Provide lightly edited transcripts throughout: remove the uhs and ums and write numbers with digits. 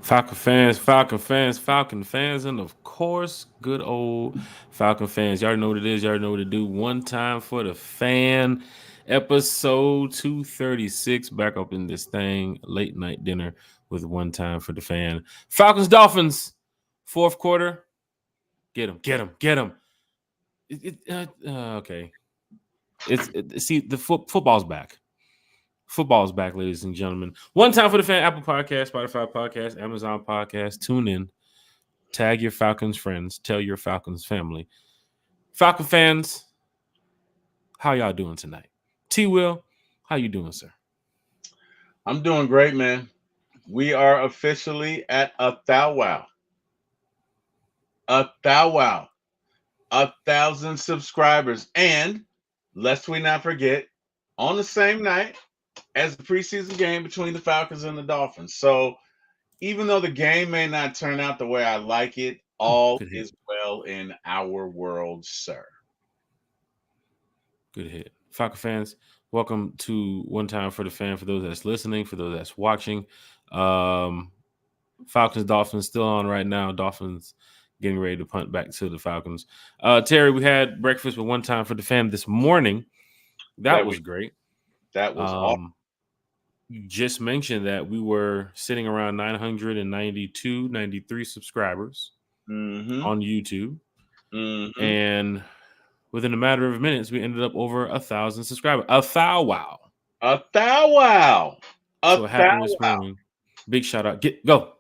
Falcon fans, and of course, good old Falcon fans. Y'all know what it is. Y'all know what to do. One time for the fan, episode 236. Back up in this thing, late night dinner with one time for the fan. Falcons, Dolphins, fourth quarter. Get him. Okay. See, the football's back. Football's back, ladies and gentlemen. One time for the fan, Apple Podcast, Spotify Podcast, Amazon Podcast. Tune in. Tag your Falcons friends. Tell your Falcons family. Falcon fans, how y'all doing tonight? T-Will, how you doing, sir? I'm doing great, man. We are officially at a thou wow. A thou wow. 1,000 subscribers. And lest we not forget, on the same night as the preseason game between the Falcons and the Dolphins. So even though the game may not turn out the way I like it, all is well in our world, sir. Good hit. Falcon fans, welcome to One Time for the Fan. For those that's listening, for those that's watching, Falcons, Dolphins still on right now. Dolphins getting ready to punt back to the Falcons. Terry, we had breakfast with One Time for the Fan this morning. That was great. That was awesome. You just mentioned that we were sitting around 992, 93 subscribers on YouTube. And within a matter of minutes, we ended up over 1,000 subscribers. A thou wow. So it happened this morning. Big shout out. Go.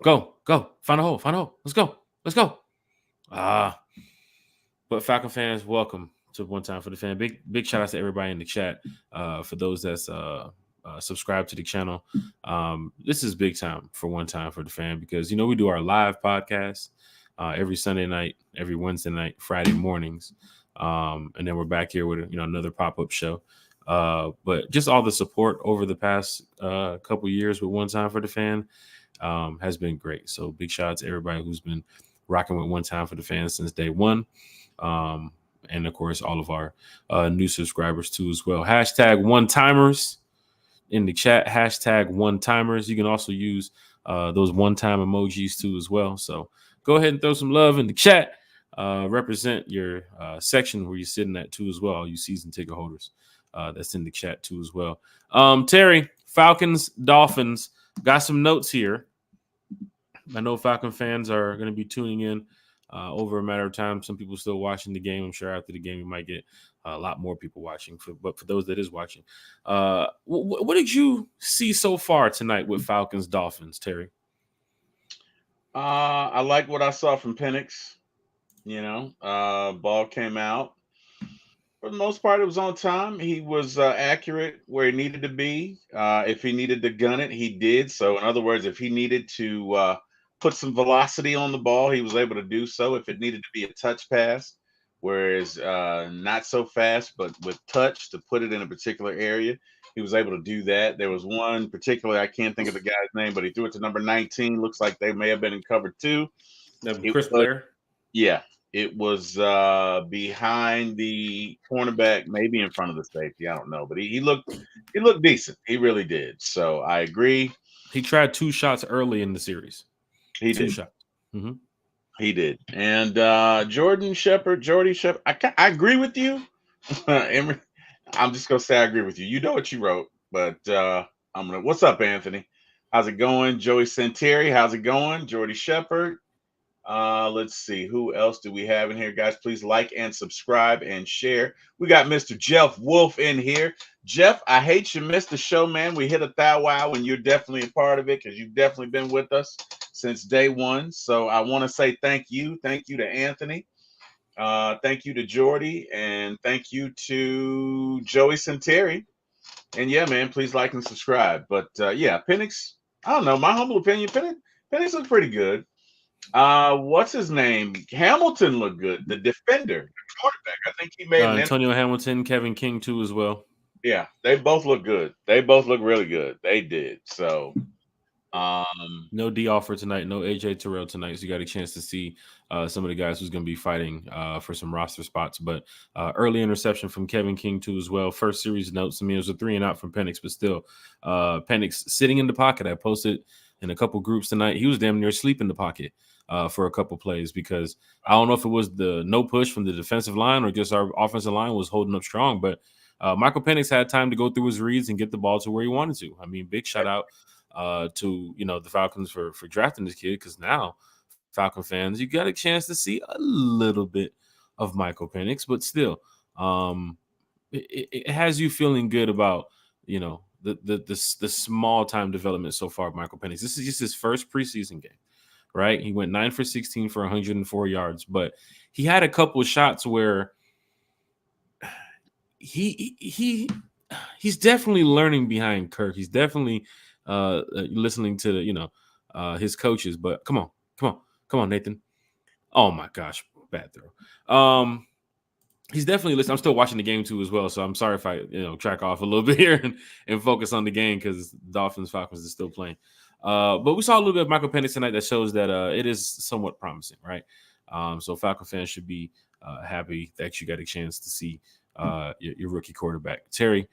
Find a hole. Let's go. But Falcon fans, welcome to One Time for the Fan. Big shout out to everybody in the chat. For those that's subscribe to the channel. This is big time for One Time for the Fan because we do our live podcast every Sunday night, every Wednesday night, Friday mornings, and then we're back here with another pop-up show. But just all the support over the past couple years with One Time for the Fan has been great. So big shout out to everybody who's been rocking with One Time for the Fan since day one. And of course, all of our new subscribers too as well. Hashtag one timers in the chat. Hashtag one timers. You can also use those one time emojis too as well. So go ahead and throw some love in the chat. Represent your section where you're sitting at too as well. All you season ticket holders that's in the chat too as well. Terry, Falcons, Dolphins, got some notes here. I know Falcon fans are going to be tuning in over a matter of time. Some people still watching the game. I'm sure after the game, you might get a lot more people watching. But for those that is watching, what did you see so far tonight with Falcons, Dolphins, Terry? I like what I saw from Penix. Ball came out. For the most part, it was on time. He was accurate where he needed to be. If he needed to gun it, he did. So, in other words, if he needed to put some velocity on the ball, he was able to do so. If it needed to be a touch pass, whereas not so fast, but with touch to put it in a particular area, he was able to do that. There was one particular, I can't think of the guy's name, but he threw it to number 19. Looks like they may have been in cover two. Chris Blair? Yeah. It was behind the cornerback, maybe in front of the safety. I don't know, but he looked decent. He really did. So I agree. He tried 2 shots early in the series. He did. 2 shots. He did. And Jordy Shepard, I agree with you. I'm just gonna say I agree with you. You know what you wrote, but what's up, Anthony? How's it going? Joey Santeri, how's it going? Jordy Shepard. Let's see, who else do we have in here, guys? Please like and subscribe and share. We got Mr. Jeff Wolf in here. Jeff, I hate you missed the show, man. We hit a thou wow, and you're definitely a part of it because you've definitely been with us since day one. So I want to say thank you to Anthony, thank you to Jordy, and thank you to Joey Santeri. And yeah, man, please like and subscribe. But yeah, Penix, I don't know, my humble opinion, Penix looked pretty good. What's his name? Hamilton looked good. The defender, the quarterback. I think he made Antonio Hamilton, Kevin King too as well. Yeah, they both look good. They both look really good. They did. So no D offer tonight, no AJ Terrell tonight. So you got a chance to see some of the guys who's going to be fighting for some roster spots. But early interception from Kevin King too as well. First series notes. I mean, it was a 3 and out from Penix, but still Penix sitting in the pocket. I posted in a couple groups tonight. He was damn near asleep in the pocket for a couple plays because I don't know if it was the no push from the defensive line or just our offensive line was holding up strong. But Michael Penix had time to go through his reads and get the ball to where he wanted to. I mean, big shout out to the Falcons for drafting this kid, because now Falcon fans, you got a chance to see a little bit of Michael Penix, but still, it has you feeling good about the small time development so far of Michael Penix. This is just his first preseason game, right? He went 9 for 16 for 104 yards, but he had a couple of shots where he's definitely learning behind Kirk. He's definitely listening to his coaches. But come on, Nathan. Oh my gosh, bad throw. He's definitely listening. I'm still watching the game too as well, so I'm sorry if I track off a little bit here and focus on the game because Dolphins Falcons is still playing. But we saw a little bit of Michael Penix tonight that shows that it is somewhat promising, right? So Falcon fans should be happy that you got a chance to see your rookie quarterback. Terry,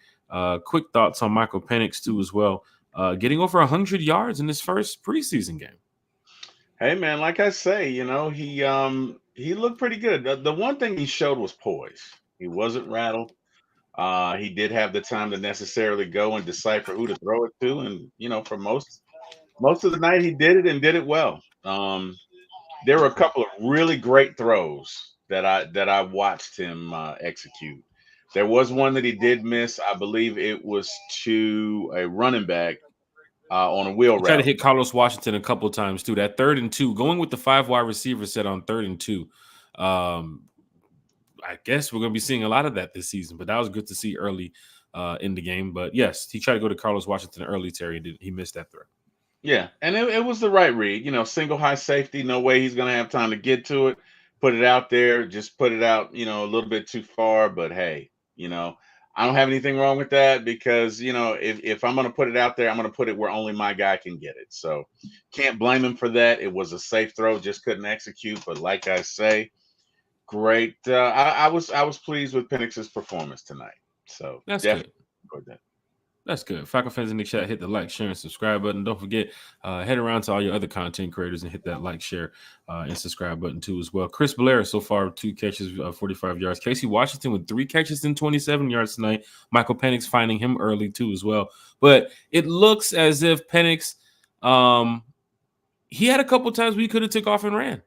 quick thoughts on Michael Penix too as well, getting over 100 yards in his first preseason game. Hey man, like I say, he looked pretty good. The one thing he showed was poise. He wasn't rattled. He did have the time to necessarily go and decipher who to throw it to, and for most of the night he did it and did it well. There were a couple of really great throws that I watched him execute. There was one that he did miss. I believe it was to a running back on a wheel He tried to route. hit Carlos Washington a couple of times too. That 3rd and 2, going with the 5 wide receiver set on 3rd and 2. I guess we're going to be seeing a lot of that this season, but that was good to see early in the game. But yes, he tried to go to Carlos Washington early, Terry. He missed that throw. Yeah, and it was the right read. Single high safety. No way he's going to have time to get to it. Put it out there. Just put it out, a little bit too far. But hey, I don't have anything wrong with that because, if I'm going to put it out there, I'm going to put it where only my guy can get it. So can't blame him for that. It was a safe throw, just couldn't execute. But like I say, great. I was pleased with Penix's performance tonight. So That's definitely good. that. That's good. Falcon fans in the chat, hit the like, share, and subscribe button. Don't forget, head around to all your other content creators and hit that like, share, and subscribe button too as well. Chris Blair so far 2 catches, 45 yards. Casey Washington with 3 catches and 27 yards tonight. Michael Penix finding him early too as well. But it looks as if Penix, he had a couple times where he could have took off and ran,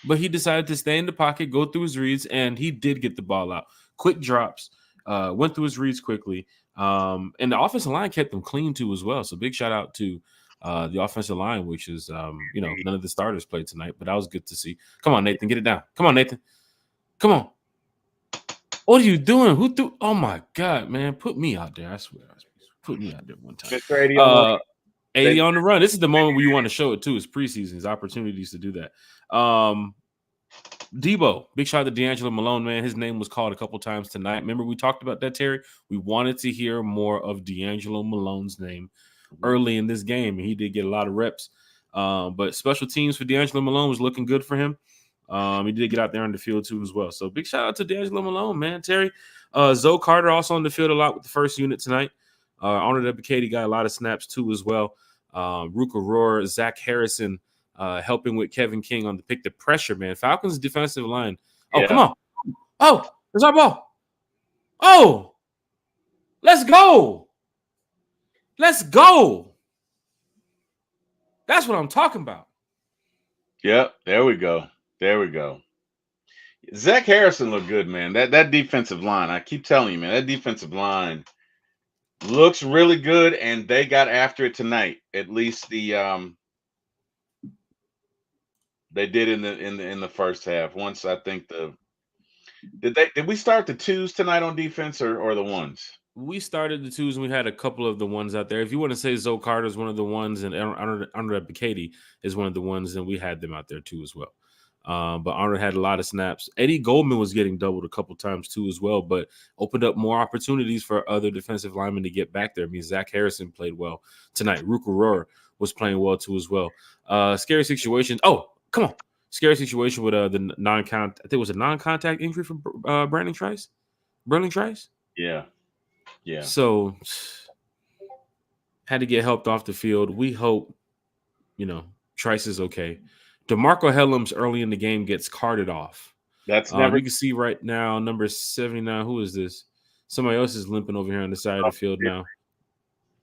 but he decided to stay in the pocket, go through his reads, and he did get the ball out. Quick drops, went through his reads quickly. And the offensive line kept him clean too as well. So big shout out to the offensive line, which is none of the starters played tonight, but that was good to see. Come on, Nathan, get it down. Come on, Nathan. Come on. What are you doing? Who threw? Oh my God, man! Put me out there. I swear, put me out there one time. 80 on the run. This is the moment where you want to show it too. It's preseason's opportunities to do that. Debo, big shout out to D'Angelo Malone, man. His name was called a couple times tonight. Remember we talked about that, Terry? We wanted to hear more of D'Angelo Malone's name early in this game, and he did get a lot of reps. But special teams for D'Angelo Malone was looking good for him. He did get out there on the field too as well. So big shout out to D'Angelo Malone, man. Terry, Zoe Carter also on the field a lot with the first unit tonight. Arnold Ebiketie got a lot of snaps too as well. Ruka Roar, Zach Harrison, helping with Kevin King on the pick the pressure, man. Falcons defensive line. Oh, yeah. Come on. Oh, there's our ball. Oh, let's go. Let's go. That's what I'm talking about. Yep, there we go. There we go. Zach Harrison looked good, man. That defensive line, I keep telling you, man, that defensive line looks really good, and they got after it tonight. At least they did in the first half. Once I think did we start the 2s tonight on defense or the 1s? We started the 2s and we had a couple of the 1s out there. If you want to say Zoe Carter is one of the 1s and Arnold Ebiketie is one of the 1s, then we had them out there too as well. But Arnold had a lot of snaps. Eddie Goldman was getting doubled a couple times too as well, but opened up more opportunities for other defensive linemen to get back there. I mean, Zach Harrison played well tonight. Ruka Roar was playing well too as well. Scary situation. Oh, come on. Scary situation with the non-contact. I think it was a non-contact injury from Berling Trice. Yeah. So had to get helped off the field. We hope Trice is okay. DeMarco Hellams early in the game gets carted off. That's never. You can see right now, number 79. Who is this? Somebody else is limping over here on the side of the field now.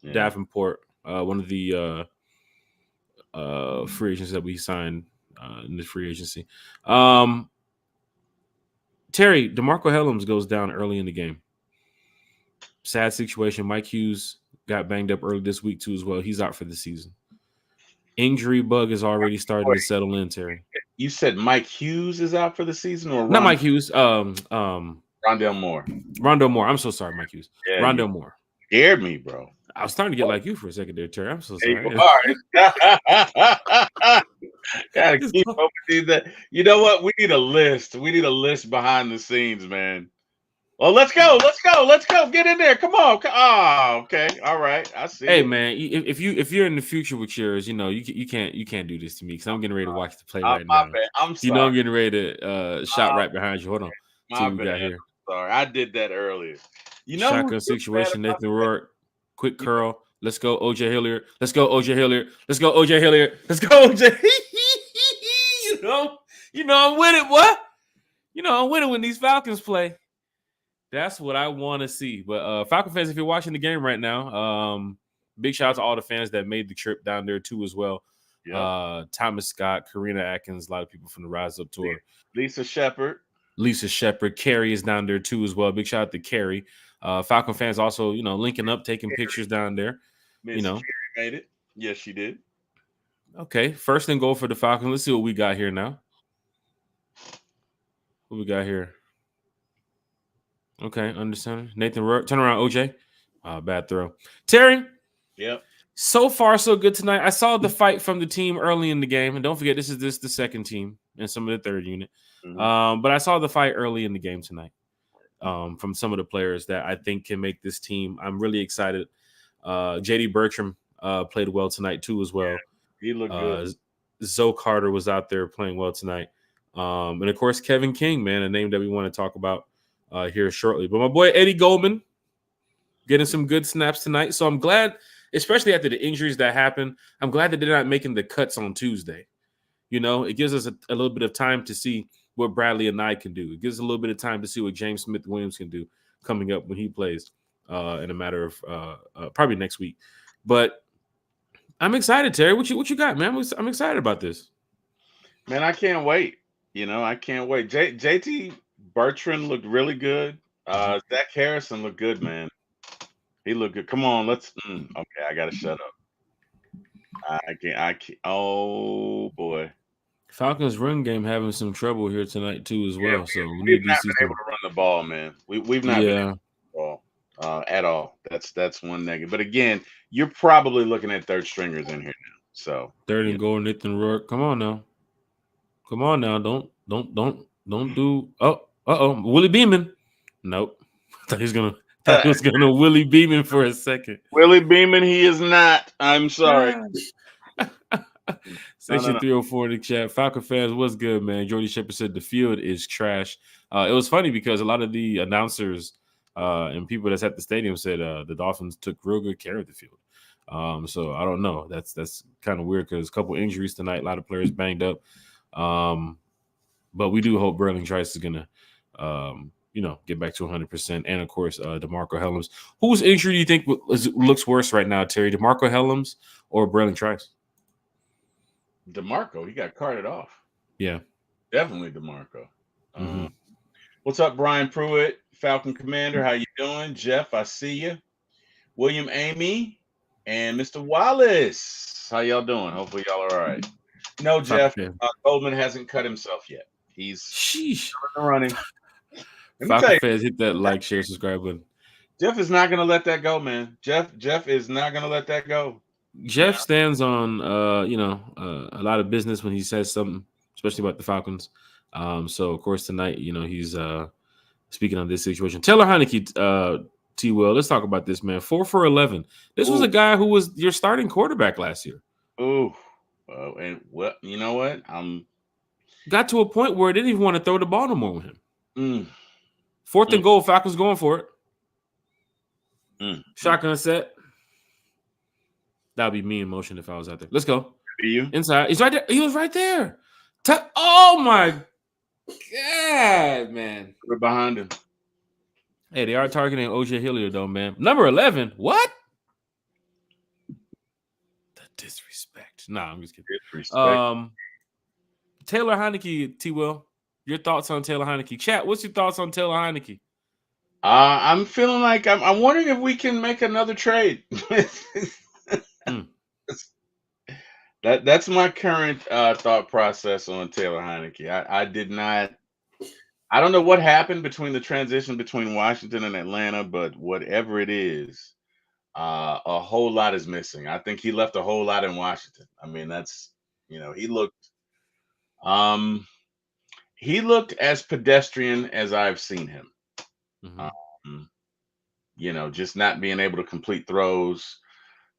Yeah. Davenport, one of the free agents that we signed in the free agency. Terry, DeMarco Hellams goes down early in the game. Sad situation. Mike Hughes got banged up early this week too as well. He's out for the season. Injury bug is already starting to settle in, Terry. You said Mike Hughes is out for the season, or not Mike Hughes? Rondell Moore. Rondell Moore. I'm so sorry, Mike Hughes. Yeah, Rondell Moore. Scared me, bro. I was starting to get like you for a second there, Terry. I'm so sorry. Gotta keep up with that. You know what? We need a list. We need a list behind the scenes, man. Well, let's go. Get in there. Come on. Oh, okay. All right. I see. Hey, man, if you're in the future with yours, you can't do this to me because I'm getting ready to watch the play right now. Bad. I'm sorry. I'm getting ready to shot right behind you. Hold on. See what we got here. Sorry, I did that earlier. Shotgun situation. Nathan Rourke, quick curl. Let's go, OJ Hilliard. Let's go, OJ Hilliard. Let's go, OJ Hilliard. Let's go, OJ. I'm with it, what? I'm with it when these Falcons play. That's what I want to see. But Falcon fans, if you're watching the game right now, big shout out to all the fans that made the trip down there too as well. Yeah. Thomas Scott, Karina Atkins, a lot of people from the Rise Up Tour. Lisa Shepard, Carrie is down there too as well. Big shout out to Carrie. Falcon fans also, linking up, taking pictures down there. Miss Carrie made it. Yes, she did. Okay, first and goal for the Falcons. Let's see what we got here now. What we got here? Okay, understand. Nathan Rourke, turn around, OJ. Bad throw. Terry. Yep. So far, so good tonight. I saw the fight from the team early in the game, and don't forget, this is the second team and some of the third unit. Mm-hmm. But I saw the fight early in the game tonight from some of the players that I think can make this team. I'm really excited. JD Bertram played well tonight too as well. Yeah, he looked good. Zoe Carter was out there playing well tonight. And of course, Kevin King, man, a name that we want to talk about here shortly. But my boy Eddie Goldman getting some good snaps tonight. So I'm glad, especially after the injuries that happened, I'm glad that they're not making the cuts on Tuesday. It gives us a little bit of time to see what Bradley and I can do. It gives us a little bit of time to see what James Smith-Williams can do coming up when he plays in a matter of probably next week. But I'm excited, Terry. What you got, man? I'm excited about this. Man, I can't wait. I can't wait. JT Bertrand looked really good. Zach Harrison looked good, man. He looked good. Come on, let's. Okay, I gotta shut up. I can't. Oh boy. Falcons run game having some trouble here tonight too as well. So we've not been able to run the ball, man. We've not been able to run the ball at all. That's one negative. But again, you're probably looking at third stringers in here now. So third and goal, Nathan Rourke. Come on now. Don't do. Willie Beeman. Nope. I thought he was gonna Willie Beeman for a second. Willie Beeman, he is not. I'm sorry. Section 304 in the chat. Falcon fans, what's good, man? Jordy Shepard said the field is trash. It was funny because a lot of the announcers and people that's at the stadium said the Dolphins took real good care of the field. So I don't know. That's kind of weird because a couple injuries tonight, a lot of players banged up. But we do hope Berling Trice is gonna get back to 100%. And of course, DeMarco Hellams. Whose injury do you think looks worse right now, Terry? DeMarco Hellams or Berling Trice? DeMarco, he got carted off. Yeah, definitely DeMarco. What's up, Brian Pruitt, Falcon Commander? How you doing? Jeff, I see you. William Amy and Mr. Wallace. How y'all doing? Hopefully y'all are all right. No, Jeff, Goldman hasn't cut himself yet. He's running. Falcon fans, hit that like, share, subscribe button. Jeff is not going to let that go, man. Jeff is not going to let that go. Jeff stands on, a lot of business when he says something, especially about the Falcons. So, of course, tonight, he's speaking on this situation. Taylor Heineke, T-Will, let's talk about this, man. 4 for 11. This was a guy who was your starting quarterback last year. Ooh. And what? You know what? Got to a point where I didn't even want to throw the ball no more with him. Fourth and goal, Falcons going for it. Shotgun set. That would be me in motion if I was out there. Let's go. You inside. He's right there. He was right there. Oh my God, man. we're behind him. Hey, they are targeting OJ Hilliard though, man. Number 11. What? The disrespect. Nah, I'm just kidding. Disrespect. Taylor Heineke, T. Will. Your thoughts on Taylor Heineke? Chat, what's your thoughts on Taylor Heineke? I'm feeling like I'm wondering if we can make another trade. That's my current thought process on Taylor Heineke. I did not. I don't know what happened between the transition between Washington and Atlanta, but whatever it is, a whole lot is missing. I think he left a whole lot in Washington. I mean, that's um he looked as pedestrian as I've seen him. Mm-hmm. Just not being able to complete throws,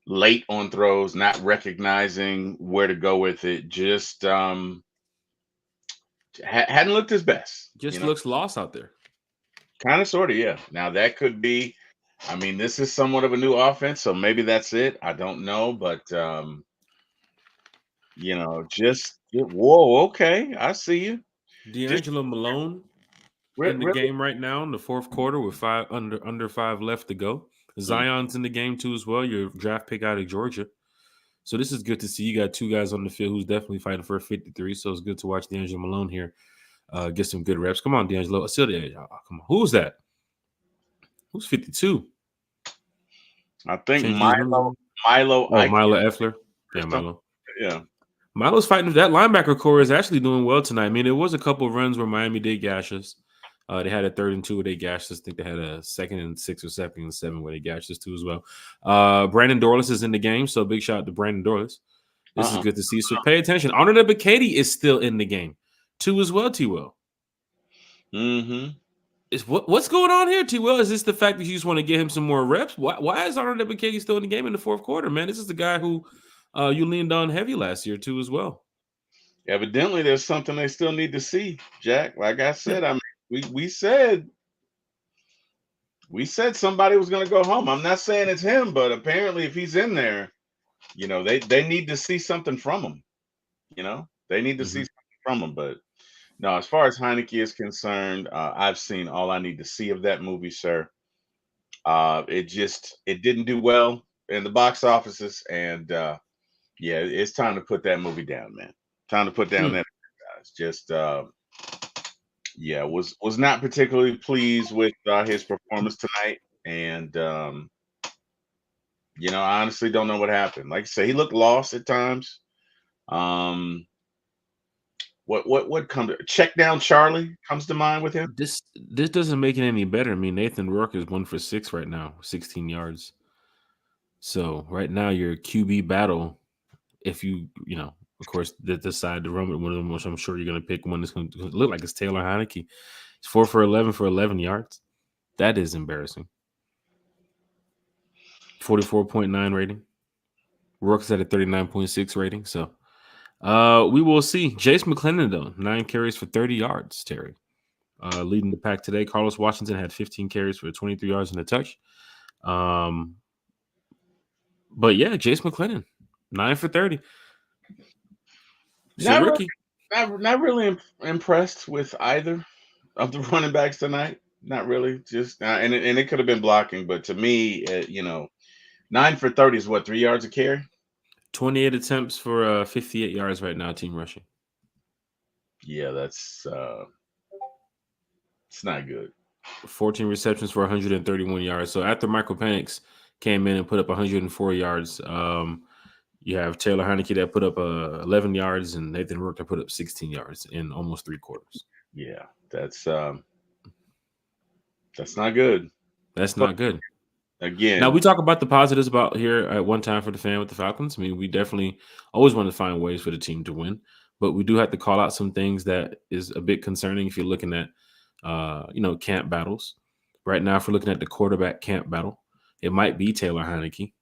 late on throws, not recognizing where to go with it. Just hadn't looked his best. Just looks lost out there. Kind of, sort of, yeah. Now that could be. I mean, this is somewhat of a new offense, so maybe that's it. I don't know, but just whoa, okay, I see you. D'Angelo Malone in the game right now in the fourth quarter with under 5 left to go. Zion's in the game too as well. Your draft pick out of Georgia. So this is good to see. You got two guys on the field who's definitely fighting for a 53. So it's good to watch D'Angelo Malone here get some good reps. Come on, D'Angelo. Still there. Oh, come on. Who's that? Who's 52? I think Milo. Oh, Milo Effler. Yeah, Milo. Yeah. Milo's fighting. That linebacker core is actually doing well tonight. I mean, there was a couple of runs where Miami did gash us. They had a 3rd and 2 where they gashed us. I think they had a 2nd and 6 or 2nd and 7 where they gashed us too as well. Brandon Dorlus is in the game, so big shout out to Brandon Dorlus. This is good to see. So pay attention. Arnold Ebiketie is still in the game too as well, T. Will. Mm-hmm. What's going on here, T. Will? Is this the fact that you just want to get him some more reps? Why is Arnold Ebiketie still in the game in the fourth quarter, man? This is the guy who you leaned on heavy last year too as well. Evidently, there's something they still need to see, Jack. Like I said, I mean, we said somebody was going to go home. I'm not saying it's him, but apparently, if he's in there, they need to see something from him. They need to see something from him. But no, as far as Heineke is concerned, I've seen all I need to see of that movie, sir. It didn't do well in the box offices, and it's time to put that movie down, man. Time to put down that. Just was not particularly pleased with his performance tonight, and I honestly don't know what happened. Like I say, he looked lost at times. What comes? Check down Charlie comes to mind with him. This doesn't make it any better. I mean, Nathan Rourke is 1 for 6 right now, 16 yards. So right now your QB battle, if you of course decide to run with one of them, which I'm sure you're going to pick one that's going to look like it's Taylor Heineke. It's 4 for 11 for 11 yards. That is embarrassing. 44.9 rating. Rourke's at a 39.6 rating. So we will see. Jace McClendon, though, 9 carries for 30 yards, Terry. Leading the pack today. Carlos Washington had 15 carries for 23 yards and a touch. But yeah, Jace McClendon, 9 for 30. Rookie. Not really impressed with either of the running backs tonight. Not really. Just and it could have been blocking, but to me, 9 for 30 is what, 3 yards a carry? 28 attempts for 58 yards right now, team rushing. Yeah, that's it's not good. 14 receptions for 131 yards. So after Michael Penix came in and put up 104 yards, you have Taylor Heineke that put up 11 yards and Nathan Rourke that put up 16 yards in almost 3 quarters. Yeah, that's not good. That's not good. Again, now we talk about the positives about here at One Time for the Fan with the Falcons. I mean, we definitely always want to find ways for the team to win, but we do have to call out some things that is a bit concerning if you're looking at, camp battles. Right now, if we're looking at the quarterback camp battle, it might be Taylor Heineke.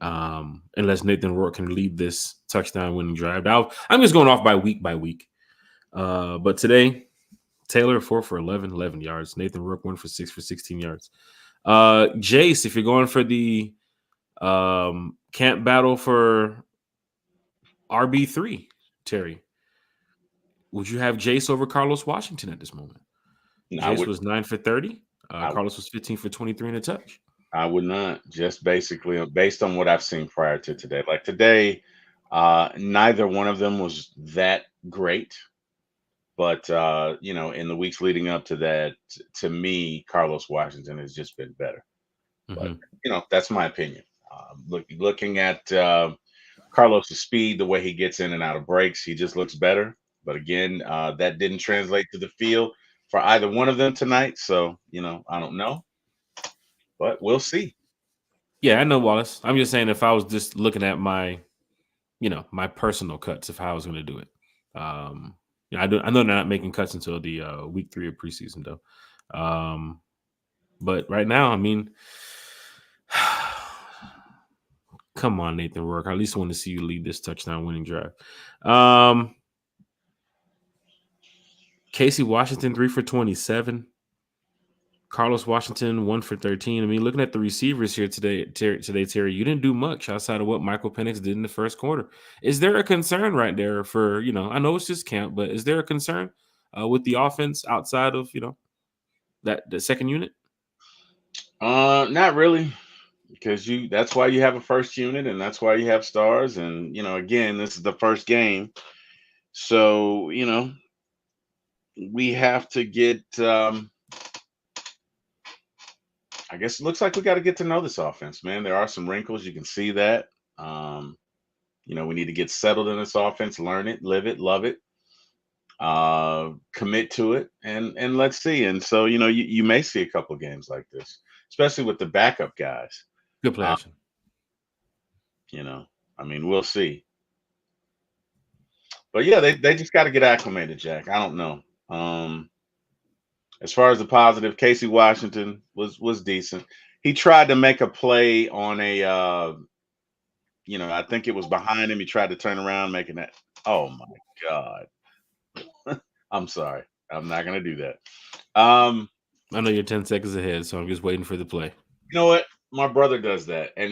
Unless Nathan Rourke can lead this touchdown winning drive. I'm just going off by week. But today, Taylor 4 for 11 yards. Nathan Rourke 1 for 6 for 16 yards. Jace, if you're going for the camp battle for RB3, Terry. Would you have Jace over Carlos Washington at this moment? No, Jace was 9 for 30. I, Carlos was 15 for 23 and a touch. I would not. Just basically based on what I've seen prior to today. Like today, neither one of them was that great. But in the weeks leading up to that, to me, Carlos Washington has just been better. But that's my opinion. Looking at Carlos's speed, the way he gets in and out of breaks, he just looks better. But again, that didn't translate to the field for either one of them tonight. So I don't know, but we'll see. Yeah, I know, Wallace. I'm just saying, if I was just looking at my, my personal cuts of how I was going to do it. I know they're not making cuts until the week 3 of preseason, though. But right now, I mean, come on, Nathan Rourke. I at least want to see you lead this touchdown winning drive. Casey Washington, 3 for 27. Carlos Washington, 1 for 13. I mean, looking at the receivers here today, Terry, you didn't do much outside of what Michael Penix did in the first quarter. Is there a concern right there for, I know it's just camp, but is there a concern with the offense outside of, that the second unit? Not really, because that's why you have a first unit, and that's why you have stars. And, again, this is the first game. So, we have to get I guess it looks like we got to get to know this offense, man. There are some wrinkles. You can see that. We need to get settled in this offense, learn it, live it, love it, commit to it, and let's see. And so, you may see a couple of games like this, especially with the backup guys. Good play action. We'll see. But yeah, they just got to get acclimated, Jack. I don't know. As far as the positive, Casey Washington was decent. He tried to make a play on a, I think it was behind him. He tried to turn around, making that. Oh my God! I'm sorry. I'm not gonna do that. I know you're 10 seconds ahead, so I'm just waiting for the play. You know what? My brother does that, and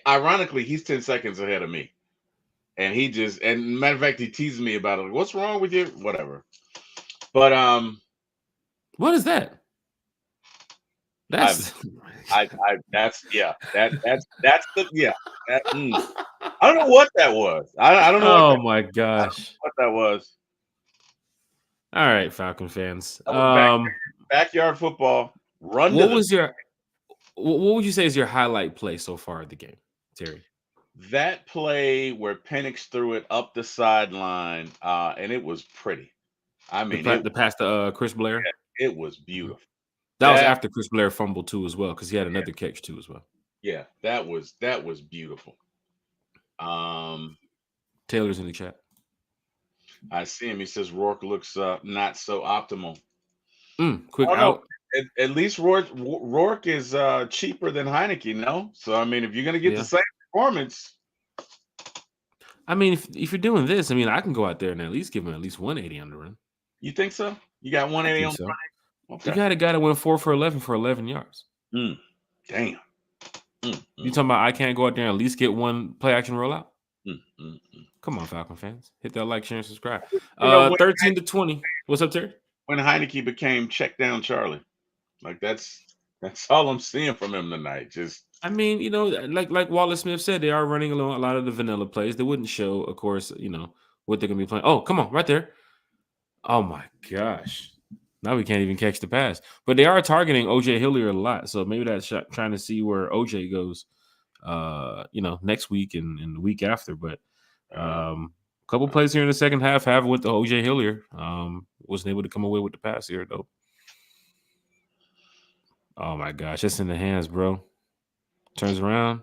ironically, he's 10 seconds ahead of me. And matter of fact, he teases me about it. Like, what's wrong with you? Whatever. But what is that? That's I don't know what that was. I don't know. Oh my gosh, what that was. All right, Falcon fans. Backyard football. What would you say is your highlight play so far of the game, Terry? That play where Penix threw it up the sideline, and it was pretty. I mean, the pass to Chris Blair. It was beautiful. That was after Chris Blair fumbled too, as well, because he had another catch too, as well. Yeah, that was beautiful. Taylor's in the chat. I see him. He says Rourke looks not so optimal. Quick out. At least Rourke is cheaper than Heineke, no? So I mean, if you're gonna get the same performance, I mean, if you're doing this, I mean, I can go out there and at least give him at least 180 on the run. You think so? You got 180 on the run? Okay. You got a guy that went 4 for 11 for 11 yards. Damn. You talking about I can't go out there and at least get one play action rollout? Come on, Falcon fans. Hit that like, share, and subscribe. 13-20. What's up, Terry? When Heineke became check down Charlie. Like that's all I'm seeing from him tonight. Just I mean, like Wallace Smith said, they are running along a lot of the vanilla plays. They wouldn't show, of course, what they're gonna be playing. Oh, come on, right there. Oh my gosh. Now we can't even catch the pass. But they are targeting OJ Hilliard a lot. So maybe that's trying to see where OJ goes next week and the week after. But a couple plays here in the second half have went to OJ Hilliard. Wasn't able to come away with the pass here, though. Oh my gosh, it's in the hands, bro. Turns around,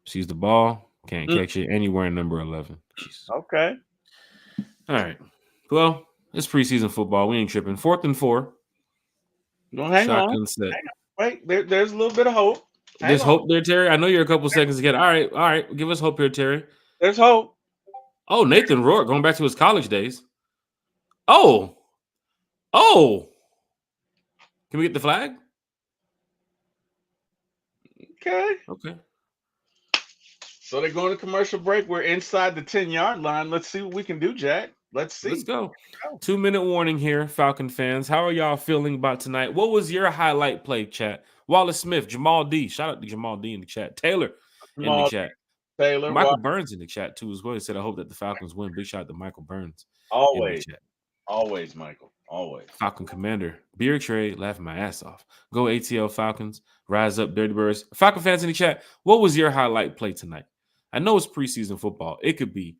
sees the ball, can't catch it anywhere in number 11. Jesus. Okay. All right. Well, it's preseason football. We ain't tripping. 4th and 4. Don't hang on. Wait, there's a little bit of hope. There's hope there, Terry. I know you're a couple seconds ahead. All right. Give us hope here, Terry. There's hope. Oh, Nathan Rourke going back to his college days. Oh. Can we get the flag? Okay. So they're going to commercial break. We're inside the 10-yard line. Let's see what we can do, Jack. Let's Let's see. go. 2-minute warning here, Falcon fans. How are y'all feeling about tonight? What was your highlight play, chat? Wallace Smith, Jamal D. Shout out to Jamal D in the chat. Taylor in the chat. Taylor, Michael Burns in the chat too as well. He said, "I hope that the Falcons win." Big shout out to Michael Burns in the chat. Always, Michael. Always. Falcon Commander, beer trade, laughing my ass off. Go ATL Falcons, rise up, Dirty Birds. Falcon fans in the chat, what was your highlight play tonight? I know it's preseason football. It could be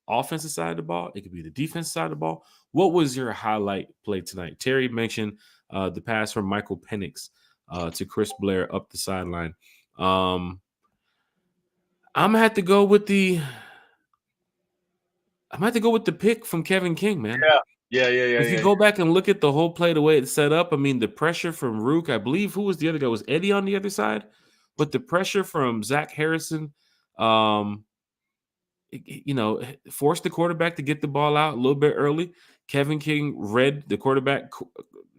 offensive side of the ball. It could be the defensive side of the ball. What was your highlight play tonight? Terry mentioned the pass from Michael Penix to Chris Blair up the sideline. I'm gonna have to go with the pick from Kevin King, man. Yeah. If you go back and look at the whole play, the way it's set up, I mean, the pressure from Rook, I believe, who was the other guy? Was Eddie on the other side? But the pressure from Zach Harrison, forced the quarterback to get the ball out a little bit early. Kevin King read the quarterback,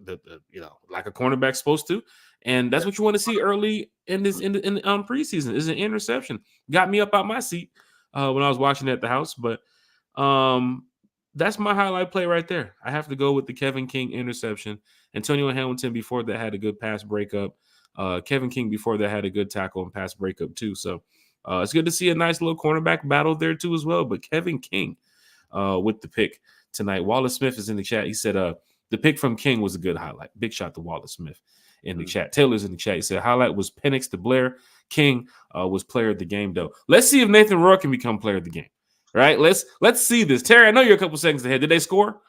like a cornerback's supposed to, and that's what you want to see early in preseason. Is an interception. Got me up out my seat when I was watching at the house, but that's my highlight play right there. I have to go with the Kevin King interception. Antonio Hamilton before that had a good pass breakup. Kevin King before that had a good tackle and pass breakup too. So it's good to see a nice little cornerback battle there too as well. But Kevin King with the pick tonight. Wallace Smith is in the chat. He said the pick from King was a good highlight. Big shot to Wallace Smith in the chat. Taylor's in the chat. He said highlight was Penix to Blair. King was player of the game though. Let's see if Nathan Roy can become player of the game. Right, let's see this. Terry, I know you're a couple seconds ahead. Did they score?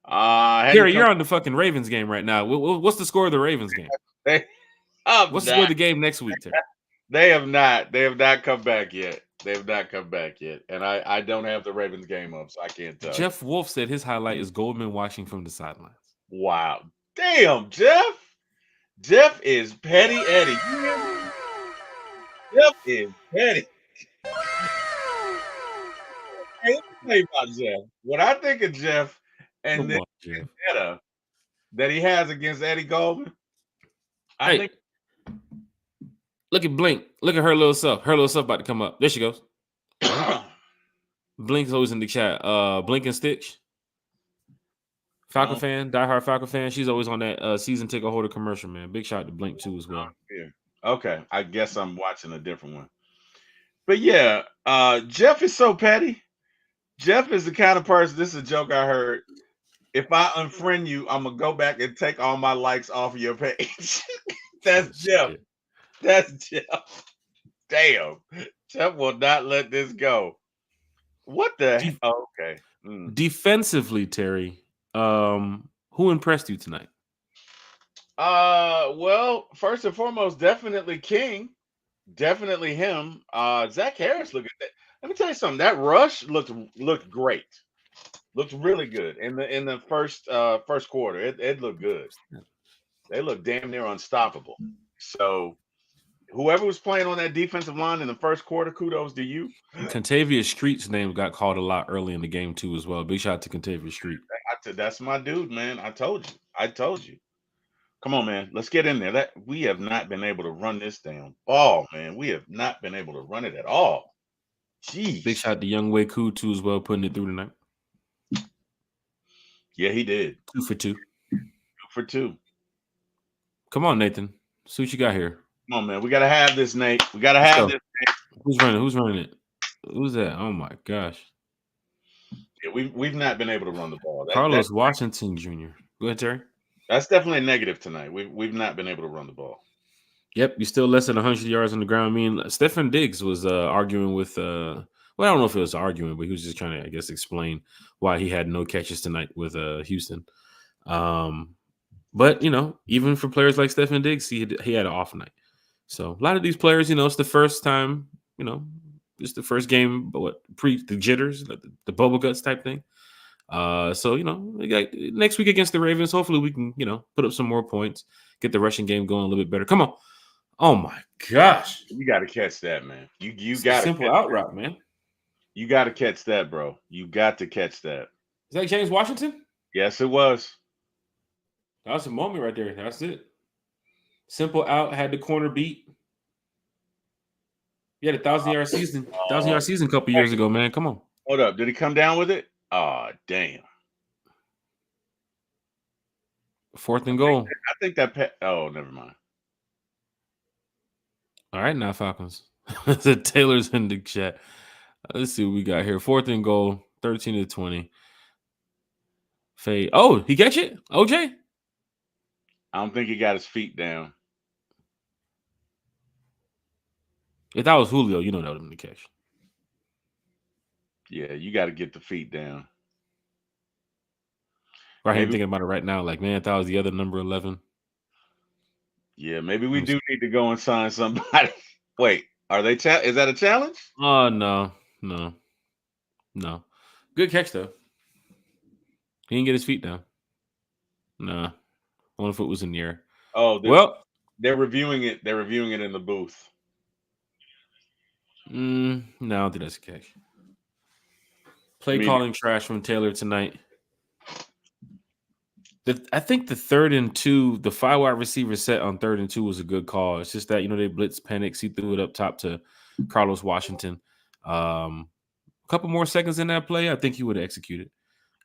Terry, you're on the fucking Ravens game right now. What's the score of the Ravens game? What's the score of the game next week, Terry? They have not. They have not come back yet. They have not come back yet. And I don't have the Ravens game up, so I can't tell. Jeff Wolf said his highlight is Goldman watching from the sidelines. Wow. Damn, Jeff. Jeff is petty Eddie. Jeff is petty. Hey, let me tell you about Jeff. What I think of Jeff and the vendetta that he has against Eddie Goldman. I think. Look at Blink. Look at her little self. Her little self about to come up. There she goes. Blink's always in the chat. Blink and Stitch. Falcon fan, diehard Falcon fan. She's always on that season ticket holder commercial, man. Big shout out to Blink too as well. Okay, I guess I'm watching a different one. But yeah, Jeff is so petty. Jeff is the kind of person, this is a joke I heard. If I unfriend you, I'm going to go back and take all my likes off of your page. That's Jeff. That's Jeff. Damn. Jeff will not let this go. What the hell? Okay. Defensively, Terry, who impressed you tonight? Well, first and foremost, definitely King. Definitely him. Zach Harris, look at that. Let me tell you something. That rush looked great. Looked really good in the first quarter. It looked good. They looked damn near unstoppable. So whoever was playing on that defensive line in the first quarter, kudos to you. Contavious Street's name got called a lot early in the game too as well. Big shout out to Contavious Street. That's my dude, man. I told you. Come on, man. Let's get in there. We have not been able to run this damn ball, man. We have not been able to run it at all. Jeez. Big shout out to Young Wei Koo too as well, putting it through tonight. Yeah, he did. 2 for 2. 2 for 2. Come on, Nathan. See what you got here. Come on, man. We gotta have this, Nate. We gotta have this. Nate. Who's running it? Who's that? Oh my gosh. Yeah, we've not been able to run the ball. Carlos Washington Jr. Go ahead, Terry. That's definitely a negative tonight. We've not been able to run the ball. Yep, you're still less than 100 yards on the ground. I mean, Stephen Diggs was arguing with well, I don't know if it was arguing, but he was just trying to, I guess, explain why he had no catches tonight with Houston. But even for players like Stephen Diggs, he had an off night. So a lot of these players, it's the first time, it's the first game, but the jitters, the bubble guts type thing. So we got next week against the Ravens. Hopefully we can, put up some more points, get the rushing game going a little bit better. Come on. Oh my gosh. You got to catch that, man. You got a simple out route, man. You got to catch that, bro. You got to catch that. Is that James Washington? Yes, it was. That was a moment right there. That's it. Simple out, had the corner beat. He had a 1,000-yard season. 1,000-yard season a couple years ago, man. Come on. Hold up. Did he come down with it? Oh, damn. 4th and goal. I think that. Oh, never mind. All right, now Falcons. The Taylor's in the chat. Let's see what we got here. 4th and goal, 13-20. Fade. Oh, he catch it? OJ? I don't think he got his feet down. If that was Julio, you know that would have been the catch. Yeah, you got to get the feet down. Right, I'm thinking about it right now. Like, man, if that was the other number 11. Yeah, maybe we do need to go and sign somebody. Wait, are they? Is that a challenge? Oh, no. Good catch though. He didn't get his feet down. Nah, one foot was in the air. Oh, well, they're reviewing it. They're reviewing it in the booth. No, I don't think that's a catch. Play calling trash from Taylor tonight. I think the 3rd and 2, the 5 wide receiver set on 3rd and 2 was a good call. It's just that, they blitz panics. He threw it up top to Carlos Washington. A couple more seconds in that play, I think he would have executed.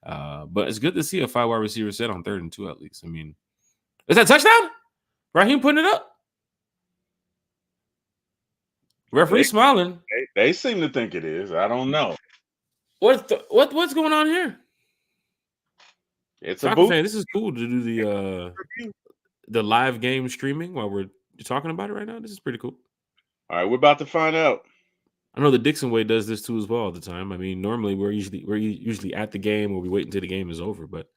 But it's good to see a 5 wide receiver set on 3rd and 2 at least. I mean, is that a touchdown? Raheem putting it up? Referee smiling. They seem to think it is. I don't know. What's going on here? It's Soccer fan. This is cool to do the live game streaming while we're talking about it right now. This is pretty cool. All right, we're about to find out. I know the Dixon way does this too as well all the time. I mean, normally we're usually at the game or we wait until the game is over, but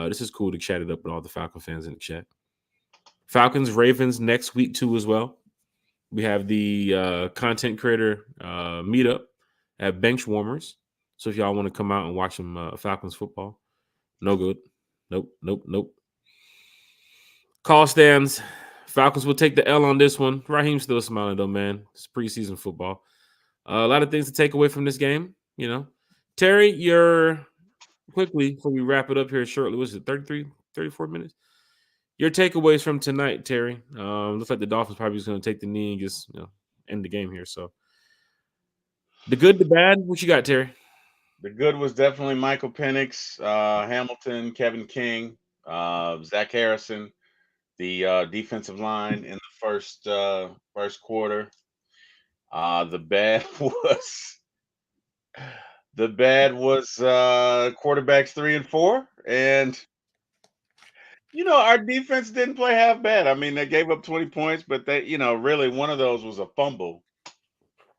this is cool to chat it up with all the Falcon fans in the chat. Falcons, Ravens next week too as well. We have the content creator meetup at Bench Warmers. So if y'all want to come out and watch some Falcons football, no good. Nope. Call stands. Falcons will take the L on this one. Raheem's still smiling though, man. It's preseason football. A lot of things to take away from this game, Terry, you're quickly before we wrap it up here shortly. Was it 33, 34 minutes? Your takeaways from tonight, Terry. Looks like the Dolphins probably just going to take the knee and just end the game here. So the good, the bad. What you got, Terry? The good was definitely Michael Penix, Hamilton, Kevin King, Zach Harrison, the defensive line in the first quarter. The bad was quarterbacks 3 and 4, and our defense didn't play half bad. I mean, they gave up 20 points, but they, really one of those was a fumble.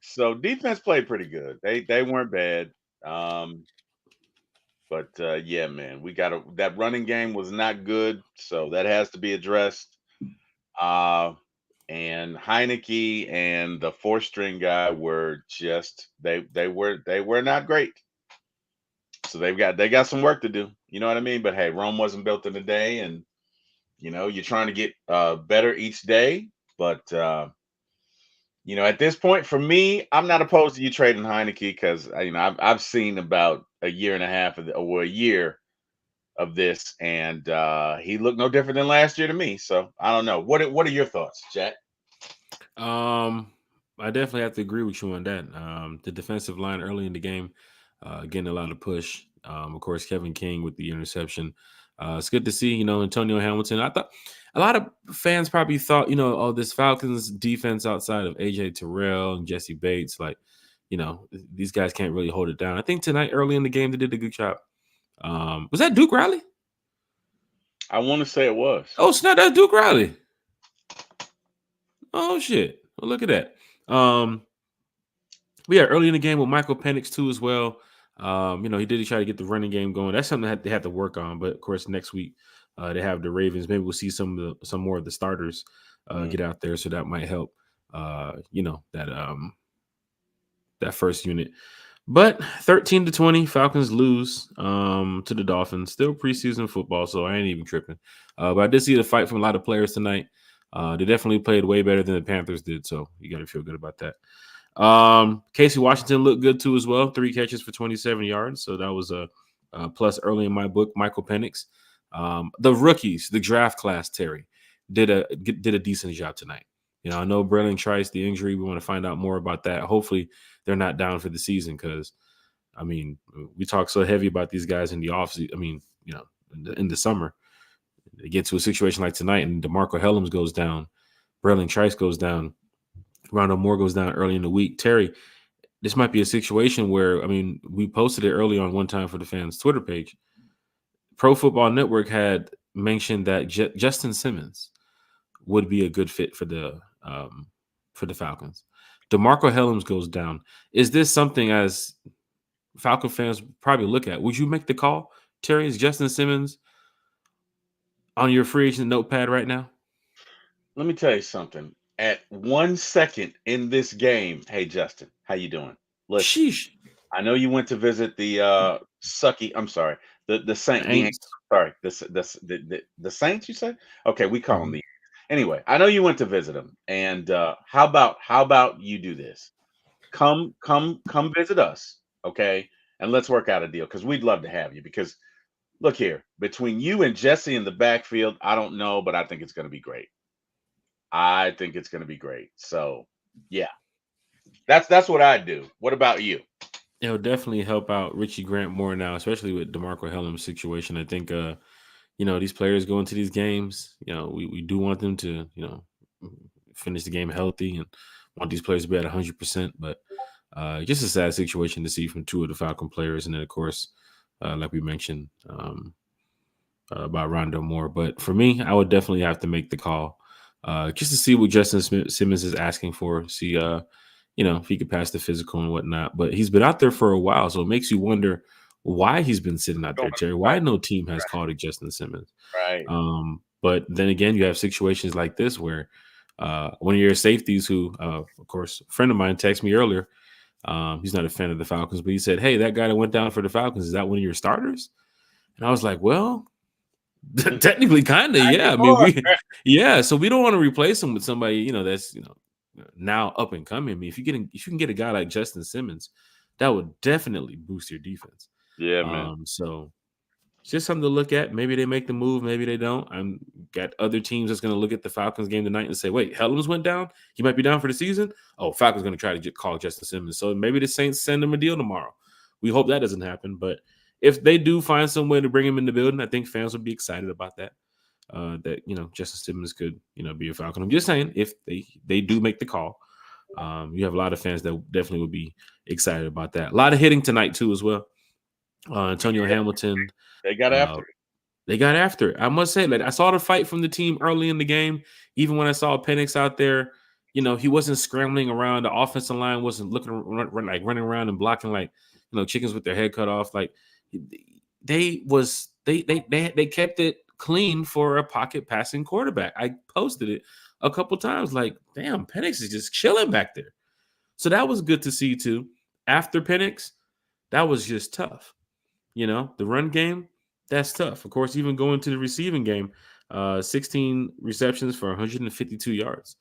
So defense played pretty good. They weren't bad. But yeah, man, that running game was not good, so that has to be addressed. And Heineke and the 4th-string guy were just they were not great. So they got some work to do. You know what I mean? But hey, Rome wasn't built in a day, and you're trying to get better each day. But at this point, for me, I'm not opposed to you trading Heineke because I've seen about a year and a half or a year of this, and he looked no different than last year to me. So I don't know. What are your thoughts, Jack? I definitely have to agree with you on that. The defensive line early in the game, getting a lot of push. Of course, Kevin King with the interception. It's good to see, Antonio Hamilton. I thought a lot of fans probably thought, this Falcons defense outside of AJ Terrell and Jesse Bates, like, these guys can't really hold it down. I think tonight, early in the game, they did a good job. Was that Duke Riley? I want to say it was. Oh, snap, that's Duke Riley. Oh, shit. Well, look at that. We had early in the game with Michael Penix, too, as well. He did try to get the running game going. That's something that they have to work on. But, of course, next week they have the Ravens. Maybe we'll see some more of the starters get out there, so that might help, that first unit. But 13-20, Falcons lose to the Dolphins. Still preseason football, so I ain't even tripping. But I did see the fight from a lot of players tonight. They definitely played way better than the Panthers did, so you got to feel good about that. Casey Washington looked good too as well. 3 catches for 27 yards, so that was a plus early in my book. Michael Penix, the rookies, the draft class, Terry did a decent job tonight. I know Braylon Trice, the injury. We want to find out more about that. Hopefully, they're not down for the season because, I mean, we talk so heavy about these guys in the offseason. I mean, in the summer, they get to a situation like tonight, and DeMarco Hellams goes down, Braylon Trice goes down, Rondo Moore goes down early in the week. Terry, this might be a situation where, I mean, we posted it early on One Time for the Fans Twitter page. Pro Football Network had mentioned that Justin Simmons would be a good fit for the Falcons. DeMarco Hellams goes down. Is this something as Falcon fans probably look at? Would you make the call, Terry? Is Justin Simmons on your free agent notepad right now? Let me tell you something. At 1 second in this game, hey Justin, how you doing? Listen, Sheesh. I know you went to visit the sucky. I'm sorry, the Saint. Ain't. Sorry, the Saints. You said okay. We call them Mhm. the. Anyway, I know you went to visit them, and how about you do this? Come visit us, okay? And let's work out a deal because we'd love to have you. Because look here, between you and Jesse in the backfield, I don't know, but I think it's going to be great. I think it's going to be great. So, yeah, that's what I do. What about you? It'll definitely help out Richie Grant more now, especially with DeMarco Hellams' situation. I think these players go into these games, we do want them to, finish the game healthy and want these players to be at 100%. But just a sad situation to see from two of the Falcon players. And then, of course, like we mentioned about Rondo Moore. But for me, I would definitely have to make the call just to see what Justin Simmons is asking for. See, if he could pass the physical and whatnot. But he's been out there for a while, so it makes you wonder why he's been sitting out there, Terry. Why no team has called it Justin Simmons? Right. But then again, you have situations like this where one of your safeties, who, of course, a friend of mine texted me earlier. He's not a fan of the Falcons, but he said, "Hey, that guy that went down for the Falcons, is that one of your starters?" And I was like, "Well, technically, kind of, yeah. I mean, so we don't want to replace him with somebody, that's now up and coming. I mean, if you can get a guy like Justin Simmons, that would definitely boost your defense. Yeah, man. So it's just something to look at. Maybe they make the move, maybe they don't. I'm got other teams that's going to look at the Falcons game tonight and say, "Wait, Hellams went down. He might be down for the season. Oh, Falcons going to try to call Justin Simmons. So maybe the Saints send him a deal tomorrow. We hope that doesn't happen, but if they do find some way to bring him in the building, I think fans would be excited about that. That Justin Simmons could be a Falcon. I'm just saying, if they do make the call, you have a lot of fans that definitely would be excited about that. A lot of hitting tonight too, as well. Antonio Hamilton. They got after it. They got after it. I must say, I saw the fight from the team early in the game. Even when I saw Penix out there, he wasn't scrambling around. The offensive line wasn't running around and blocking like chickens with their head cut off. Like they kept it clean for a pocket passing quarterback. I posted it a couple times. Like, damn, Penix is just chilling back there. So that was good to see too. After Penix, that was just tough. The run game, that's tough. Of course, even going to the receiving game, 16 receptions for 152 yards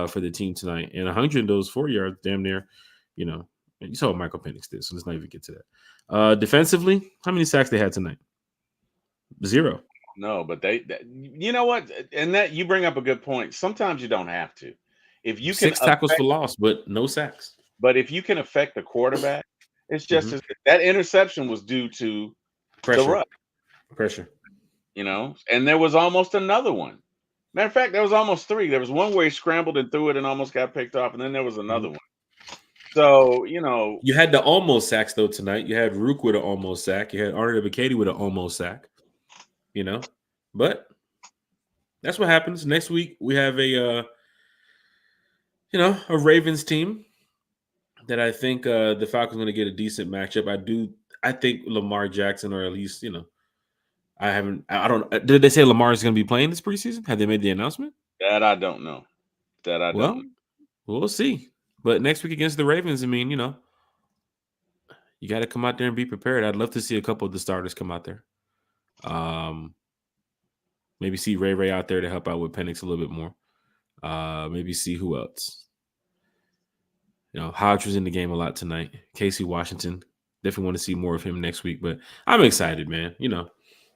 for the team tonight. And 100 of those 4 yards, damn near, you saw what Michael Penix did, so let's not even get to that. Defensively, how many sacks they had tonight? 0. No, but they you know what? And that you bring up a good point. Sometimes you don't have to. If you can 6 tackles for loss, but no sacks. But if you can affect the quarterback, it's just that interception was due to pressure. The rush. Pressure. And there was almost another one. Matter of fact, there was almost 3. There was one where he scrambled and threw it and almost got picked off, and then there was another one. So, you had the almost sacks though tonight. You had Rook with an almost sack. You had Arnold Abikadi with an almost sack. But that's what happens. Next week we have a Ravens team that I think the Falcons are going to get a decent matchup. I think Lamar Jackson, or at least did they say Lamar is going to be playing this preseason? Have they made the announcement? That I don't know. Don't know. We'll see. But next week against the Ravens, I mean, you got to come out there and be prepared. I'd love to see a couple of the starters come out there. Maybe see Ray out there to help out with Penix a little bit more. Maybe see who else. Hodge was in the game a lot tonight. Casey Washington. Definitely want to see more of him next week. But I'm excited, man.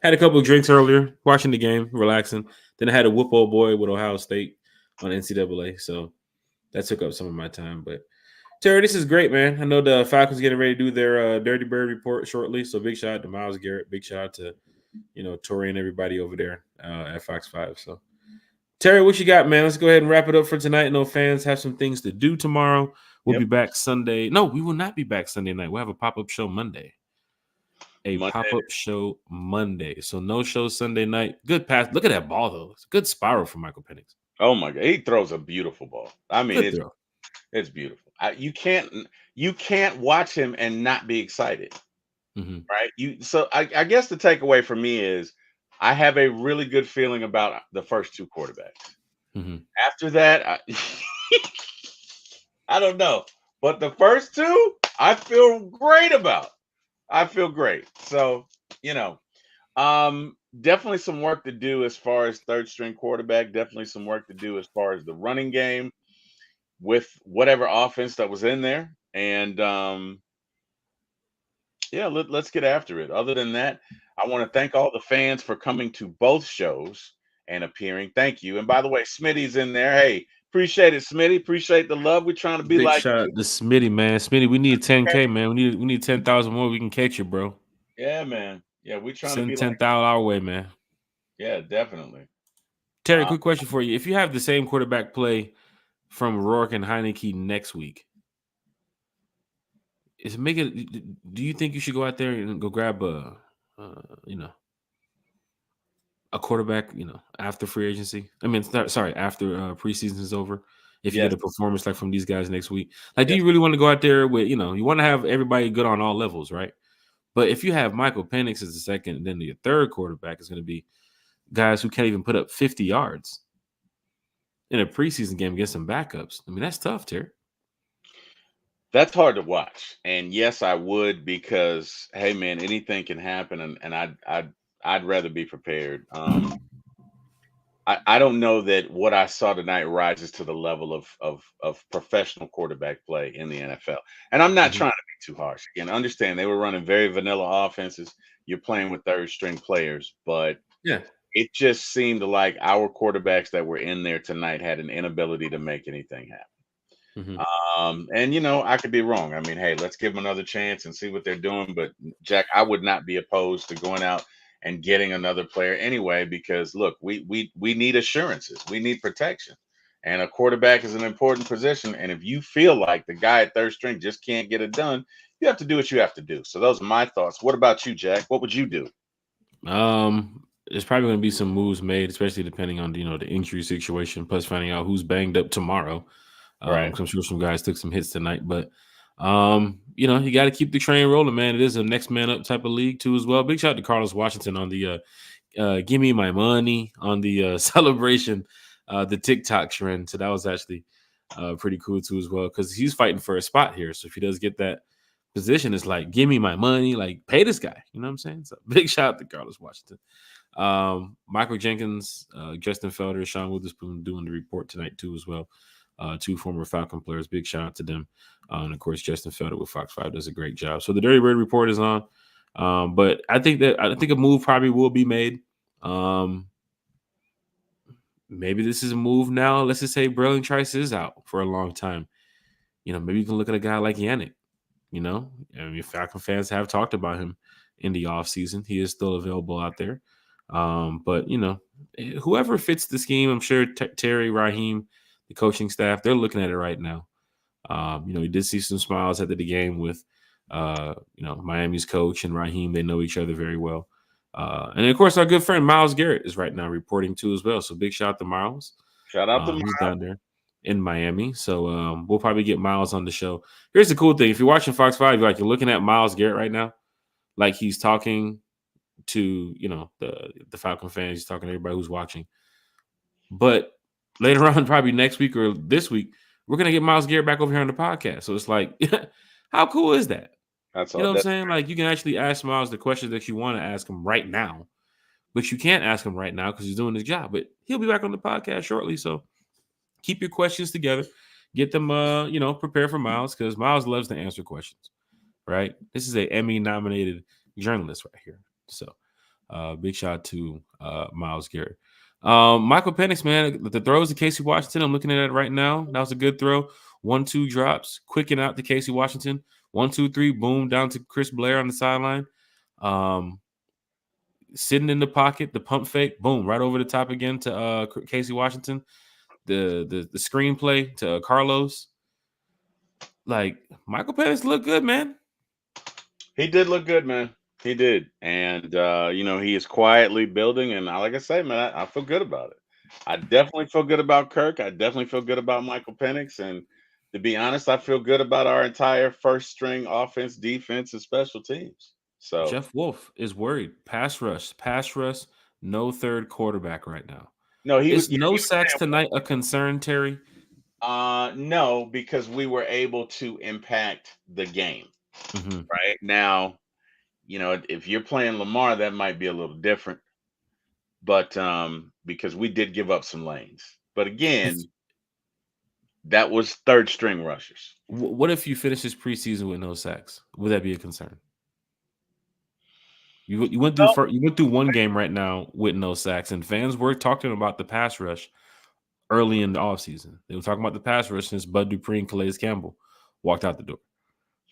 Had a couple of drinks earlier, watching the game, relaxing. Then I had a whoop old boy with Ohio State. on NCAA. So that took up some of my time. But Terry, this is great, man. I know the Falcons getting ready to do their Dirty Bird report shortly. So big shout out to Myles Garrett. Big shout out to Tori and everybody over there at Fox 5. So Terry, what you got, man? Let's go ahead and wrap it up for tonight. No fans have some things to do tomorrow. We'll be back Sunday. No, we will not be back Sunday night. We'll have a pop-up show Monday. Pop-up show Monday. So no show Sunday night. Good pass. Look at that ball, though. It's a good spiral for Michael Penix. Oh, my God. He throws a beautiful ball. I mean, it's beautiful. You can't watch him and not be excited. Mm-hmm. Right? So I guess the takeaway for me is I have a really good feeling about the first two quarterbacks. Mm-hmm. After that, I don't know. But the first two, I feel great about. I feel great. So, definitely some work to do as far as third string quarterback. Definitely some work to do as far as the running game with whatever offense that was in there. And let's get after it. Other than that, I want to thank all the fans for coming to both shows and appearing. Thank you. And by the way, Smitty's in there. Hey, appreciate it, Smitty. Appreciate the love. We're trying to be big like shout out to Smitty, man. Smitty, we need 10K, man. We need 10,000 more. We can catch you, bro. Yeah, man. Yeah, we're trying to be 10,000 like our way, man. Yeah, definitely. Terry, quick question for you. If you have the same quarterback play from Rourke and Heineke next week, do you think you should go out there and go grab a quarterback, after free agency? I mean, sorry, after preseason is over. If you get a performance like from these guys next week, do you really want to go out there with, you want to have everybody good on all levels, right? But if you have Michael Penix as the second, and then the third quarterback is going to be guys who can't even put up 50 yards in a preseason game against some backups. I mean, that's tough, Terry. That's hard to watch. And yes, I would, because hey, man, anything can happen, and I'd rather be prepared. I don't know that what I saw tonight rises to the level of professional quarterback play in the NFL. And I'm not trying to be too harsh. Again, understand they were running very vanilla offenses. You're playing with third string players, but it just seemed like our quarterbacks that were in there tonight had an inability to make anything happen. And I could be wrong. I mean, hey, let's give them another chance and see what they're doing. But Jack, I would not be opposed to going out and getting another player anyway, because look, we need assurances. We need protection. And a quarterback is an important position. And if you feel like the guy at third string just can't get it done, you have to do what you have to do. So those are my thoughts. What about you, Jack? What would you do? There's probably going to be some moves made, especially depending on the injury situation, plus finding out who's banged up tomorrow. Right. I'm sure some guys took some hits tonight, but you got to keep the train rolling, man. It is a next man up type of league too, as well. Big shout out to Carlos Washington on the "Give Me My Money" on the celebration, the TikTok trend. So that was actually pretty cool too, as well, because he's fighting for a spot here. So if he does get that position, it's like, give me my money, like pay this guy. You know what I'm saying? So big shout out to Carlos Washington. Michael Jenkins, Justin Felder, Sean Witherspoon doing the report tonight too, as well. Two former Falcon players. Big shout out to them. And of course, Justin Felder with Fox 5 does a great job. So the Dirty Bird report is on. But I think a move probably will be made. Maybe this is a move now. Let's just say Burling Trice is out for a long time. Maybe you can look at a guy like Yannick. I mean, Falcon fans have talked about him in the offseason. He is still available out there. But whoever fits the scheme, I'm sure Terry, Raheem, the coaching staff, they're looking at it right now. You did see some smiles at the game with, Miami's coach and Raheem. They know each other very well. And of course, our good friend Myles Garrett is right now reporting too as well. So big shout out to Myles. Shout out to Myles. He's down there in Miami. So we'll probably get Myles on the show. Here's the cool thing. If you're watching Fox 5, you're looking at Myles Garrett right now, like he's talking to, the Falcon fans. He's talking to everybody who's watching. But later on, probably next week or this week, we're going to get Myles Garrett back over here on the podcast. So it's like, how cool is that? That's all. You know what I'm saying? Like, you can actually ask Myles the questions that you want to ask him right now, but you can't ask him right now because he's doing his job. But he'll be back on the podcast shortly. So keep your questions together. Get them, prepare for Myles, because Myles loves to answer questions, right? This is a Emmy-nominated journalist right here. So Big shout out to Myles Garrett. Michael Penix, man, the throws to Casey Washington. I'm looking at it right now. That was a good throw. 1-2 drops, quicken out to Casey Washington. 1-2-3, boom, down to Chris Blair on the sideline. Sitting in the pocket, the pump fake, boom, right over the top again to Casey Washington. The screenplay to Carlos. Like, Michael Penix looked good, man. He did look good, man. He did. And he is quietly building. And like I say, man, I feel good about it. I definitely feel good about Kirk. I definitely feel good about Michael Penix. And to be honest, I feel good about our entire first string offense, defense, and special teams. So Jeff Wolf is worried. Pass rush, no third quarterback right now. no, he Is was no sacks tonight a concern, Terry? no, because we were able to impact the game. Mm-hmm. Right now, if you're playing Lamar, that might be a little different. But because we did give up some lanes. But again, that was third string rushers. What if you finish this preseason with no sacks? Would that be a concern? You went through one game right now with no sacks, and fans were talking about the pass rush early in the offseason. They were talking about the pass rush since Bud Dupree and Calais Campbell walked out the door.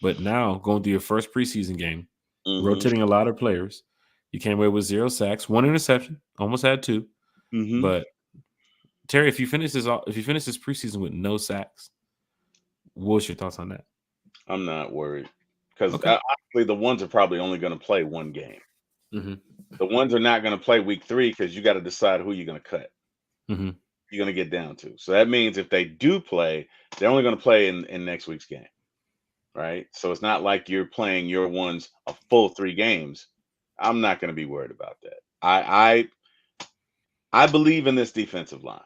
But now, going through your first preseason game, rotating a lot of players, you came away with 0 sacks, 1 interception, almost had 2. But Terry, if you finish this preseason with no sacks, what's your thoughts on that? I'm not worried because honestly, the ones are probably only going to play one game. Mm-hmm. The ones are not going to play week 3 because you got to decide who you're going to cut. Mm-hmm. You're going to get down to. So that means if they do play, they're only going to play in next week's game. Right. So it's not like you're playing your ones a full 3 games. I'm not going to be worried about that. I believe in this defensive line.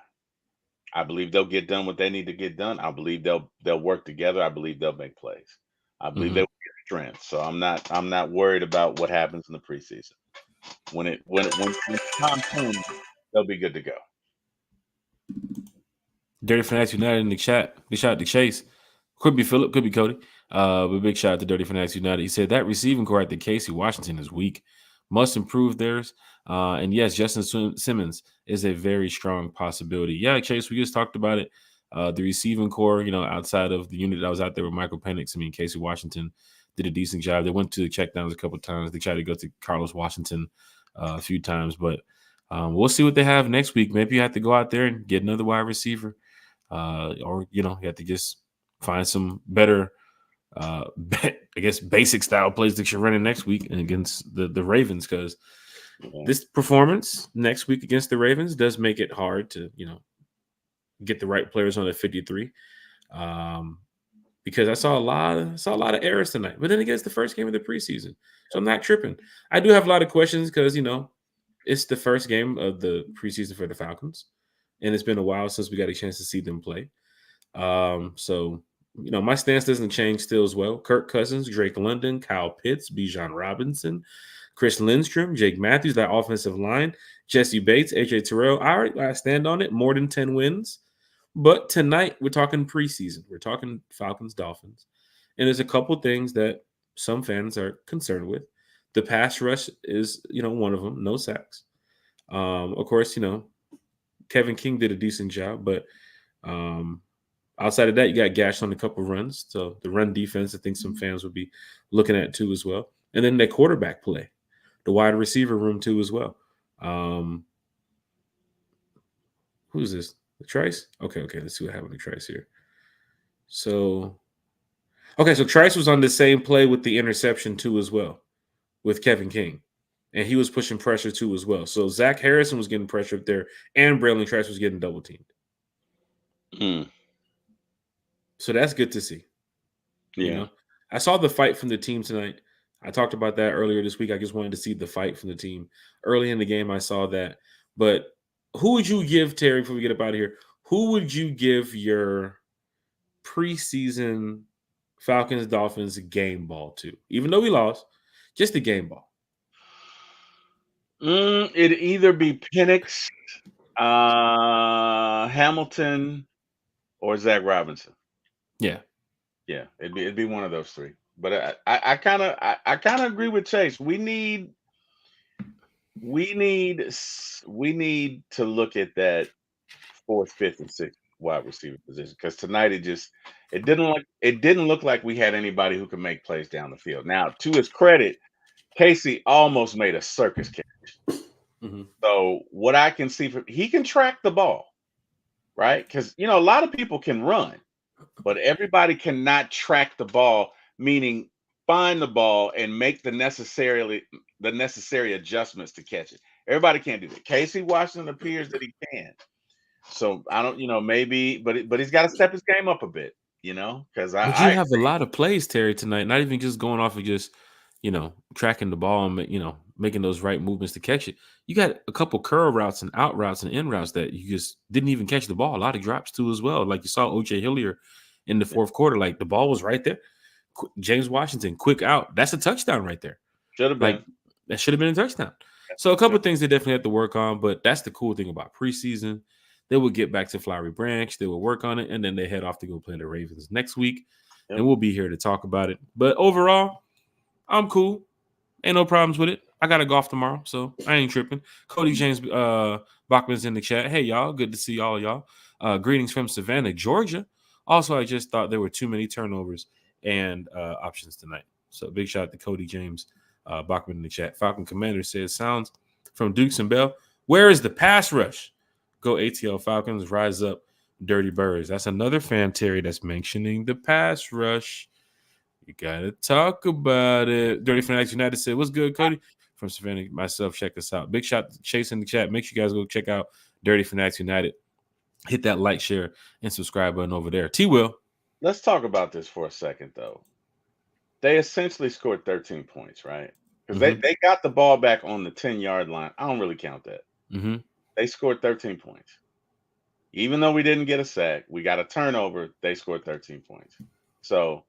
I believe they'll get done what they need to get done. I believe they'll work together. I believe they'll make plays. I believe they will get strength. So I'm not worried about what happens in the preseason. When time comes, they'll be good to go. Dirty Fanatics United in the chat. Big shout out to Chase. Could be Philip, could be Cody. But big shout out to Dirty Fanatics United. He said that receiving core at the Casey Washington is weak. Must improve theirs. And yes, Justin Simmons is a very strong possibility. Yeah, Chase, we just talked about it. The receiving core, outside of the unit that was out there with Michael Penix, Casey Washington did a decent job. They went to the checkdowns a couple of times. They tried to go to Carlos Washington a few times, but we'll see what they have next week. Maybe you have to go out there and get another wide receiver, or you have to just find some better, I guess, basic style plays that you're running next week and against the Ravens, because this performance next week against the Ravens does make it hard to get the right players on the 53. Because I saw a lot of errors tonight. But then again, it's the first game of the preseason, so I'm not tripping. I do have a lot of questions because it's the first game of the preseason for the Falcons, and it's been a while since we got a chance to see them play. So my stance doesn't change still as well. Kirk Cousins, Drake London, Kyle Pitts, Bijan Robinson, Chris Lindstrom, Jake Matthews, that offensive line, Jesse Bates, AJ Terrell. I stand on it. More than 10 wins. But tonight, we're talking preseason. We're talking Falcons, Dolphins. And there's a couple things that some fans are concerned with. The pass rush is, one of them. No sacks. Of course, Kevin King did a decent job. But outside of that, you got gashed on a couple runs. So the run defense, I think some fans would be looking at too as well. And then the quarterback play. The wide receiver room too as well. Who's this? The Trice? Okay. Let's see what happened to Trice here. So Trice was on the same play with the interception too as well with Kevin King. And he was pushing pressure too as well. So Zach Harrison was getting pressure up there, and Braylon Trice was getting double teamed. So that's good to see. Yeah. I saw the fight from the team tonight. I talked about that earlier this week. I just wanted to see the fight from the team. Early in the game, I saw that. But who would you give, Terry, before we get up out of here, who would you give your preseason Falcons-Dolphins game ball to? Even though we lost, just the game ball. It'd either be Penix, Hamilton, or Zach Robinson. Yeah. It'd be one of those 3. But I kind of agree with Chase. We need we need to look at that fourth, fifth, and sixth wide receiver position because tonight it didn't look like we had anybody who could make plays down the field. Now, to his credit, Casey almost made a circus catch. Mm-hmm. So what I can see from he can track the ball, right? Because a lot of people can run, but everybody cannot track the ball, meaning find the ball and make the necessary adjustments to catch it. Everybody can't do that. Casey Washington appears that he can. So I don't, maybe, but he's got to step his game up a bit, because But you I have a lot of plays, Terry, tonight. Not even just going off of just, tracking the ball and making those right movements to catch it. You got a couple curl routes and out routes and in routes that you just didn't even catch the ball. A lot of drops too as well. Like you saw OJ Hillier in the fourth quarter. Like the ball was right there. James Washington, quick out. That's a touchdown right there. should have Like been. that should have been a touchdown. So a couple of things they definitely have to work on, but that's the cool thing about preseason. They will get back to Flowery Branch, they will work on it, and then they head off to go play the Ravens next week. Yep. And we'll be here to talk about it. But overall, I'm cool. Ain't no problems with it. I got to golf tomorrow, so I ain't tripping. Cody James Bachman's in the chat. Hey, y'all. Good to see all of y'all. Greetings from Savannah, Georgia. Also, I just thought there were too many turnovers and options tonight. So big shout out to Cody James Bachman in the chat. Falcon Commander says, sounds from Dukes and Bell. Where is the pass rush? Go ATL Falcons, rise up, Dirty Birds. That's another fan, Terry, that's mentioning the pass rush. You got to talk about it. Dirty Fanatics United said, what's good, Cody? From Savannah, myself, check us out. Big shout to Chase in the chat. Make sure you guys go check out Dirty Fanatics United. Hit that like, share, and subscribe button over there. T-Will. Let's talk about this for a second, though. They essentially scored 13 points, right? Because they got the ball back on the 10-yard line. I don't really count that. Mm-hmm. They scored 13 points. Even though we didn't get a sack, we got a turnover, they scored 13 points. So,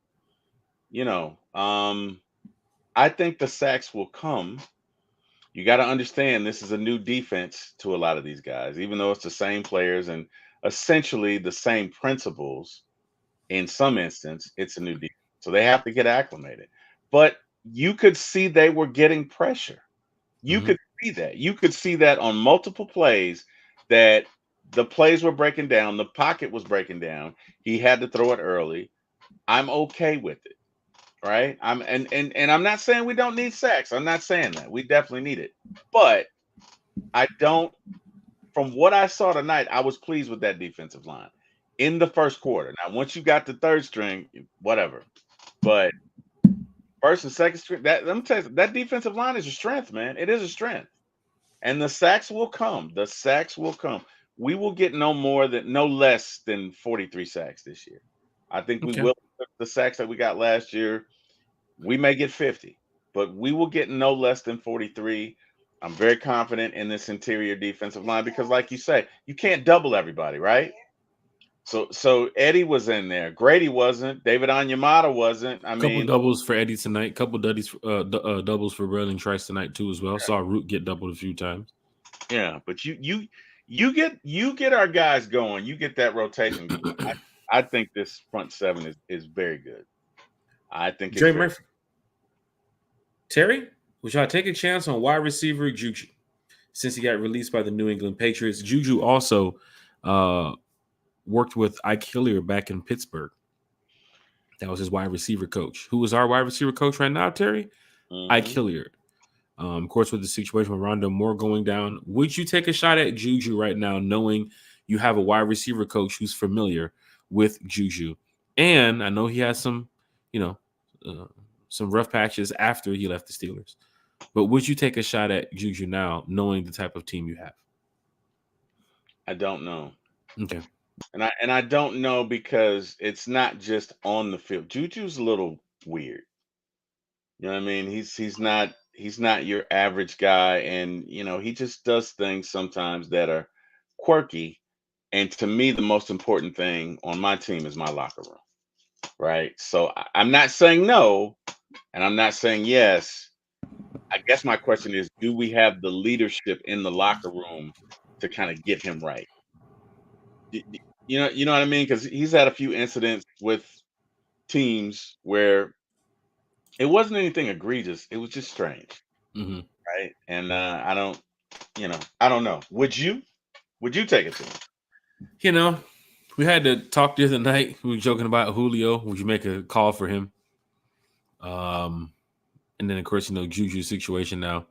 I think the sacks will come. You got to understand this is a new defense to a lot of these guys, even though it's the same players and essentially the same principles. In some instance, it's a new defense. So they have to get acclimated. But you could see they were getting pressure. You could see that. You could see that on multiple plays that the plays were breaking down. The pocket was breaking down. He had to throw it early. I'm okay with it. Right. And I'm not saying we don't need sacks. I'm not saying that. We definitely need it. But I don't, from what I saw tonight, I was pleased with that defensive line in the first quarter. Now, once you got the third string, whatever. But first and second string, let me tell you, that defensive line is a strength, man. It is a strength. And the sacks will come. The sacks will come. We will get no less than 43 sacks this year. I think we will. The sacks that we got last year, we may get 50, but we will get no less than 43. I'm very confident in this interior defensive line because, like you say, you can't double everybody, right? So Eddie was in there. Grady wasn't. David Onyemata wasn't. I mean, couple doubles for Eddie tonight. Couple doubles for Berlin Trice tonight too as well. Yeah. Saw Root get doubled a few times. Yeah, but you get our guys going. You get that rotation going. I think this front seven is very good. I think it's Murphy. Terry, would y'all take a chance on wide receiver Juju since he got released by the New England Patriots? Juju also worked with Ike Hillier back in Pittsburgh. That was his wide receiver coach. Who is our wide receiver coach right now, Terry? Ike Hillier. Of course, with the situation with Rondale Moore going down, would you take a shot at Juju right now, knowing you have a wide receiver coach who's familiar with Juju? And I know he has some, some rough patches after he left the Steelers. But would you take a shot at Juju now, knowing the type of team you have? I don't know. Okay. And I don't know because it's not just on the field. Juju's a little weird. You know what I mean? He's not your average guy, and he just does things sometimes that are quirky. And to me, the most important thing on my team is my locker room. Right. So I'm not saying no, and I'm not saying yes. I guess my question is, do we have the leadership in the locker room to kind of get him right? You know what I mean? Because he's had a few incidents with teams where it wasn't anything egregious. It was just strange. right? And I don't know. Would you take it to him? You know, we had to talk the other night. We were joking about Julio. Would you make a call for him? And then of course, Juju's situation now.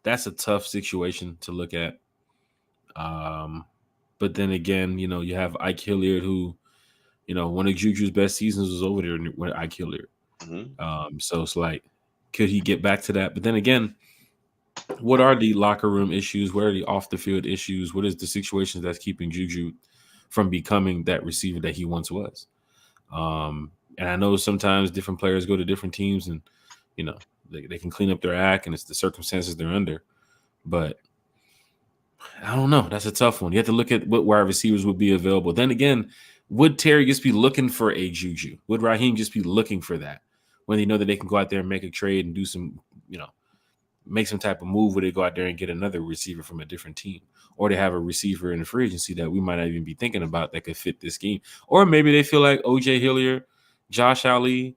That's a tough situation to look at. But then again, you have Ike Hilliard, who, one of Juju's best seasons was over there with Ike Hilliard. Mm-hmm. So it's like, could he get back to that? But then again, what are the locker room issues? What are the off the field issues? What is the situation that's keeping Juju from becoming that receiver that he once was? And I know sometimes different players go to different teams and, they can clean up their act and it's the circumstances they're under. But I don't know. That's a tough one. You have to look at what wide receivers would be available. Then again, would Terry just be looking for a Juju? Would Raheem just be looking for that when they know that they can go out there and make a trade and do some, make some type of move where they go out there and get another receiver from a different team, or they have a receiver in the free agency that we might not even be thinking about that could fit this scheme, or maybe they feel like OJ Hilliard, Josh Ali,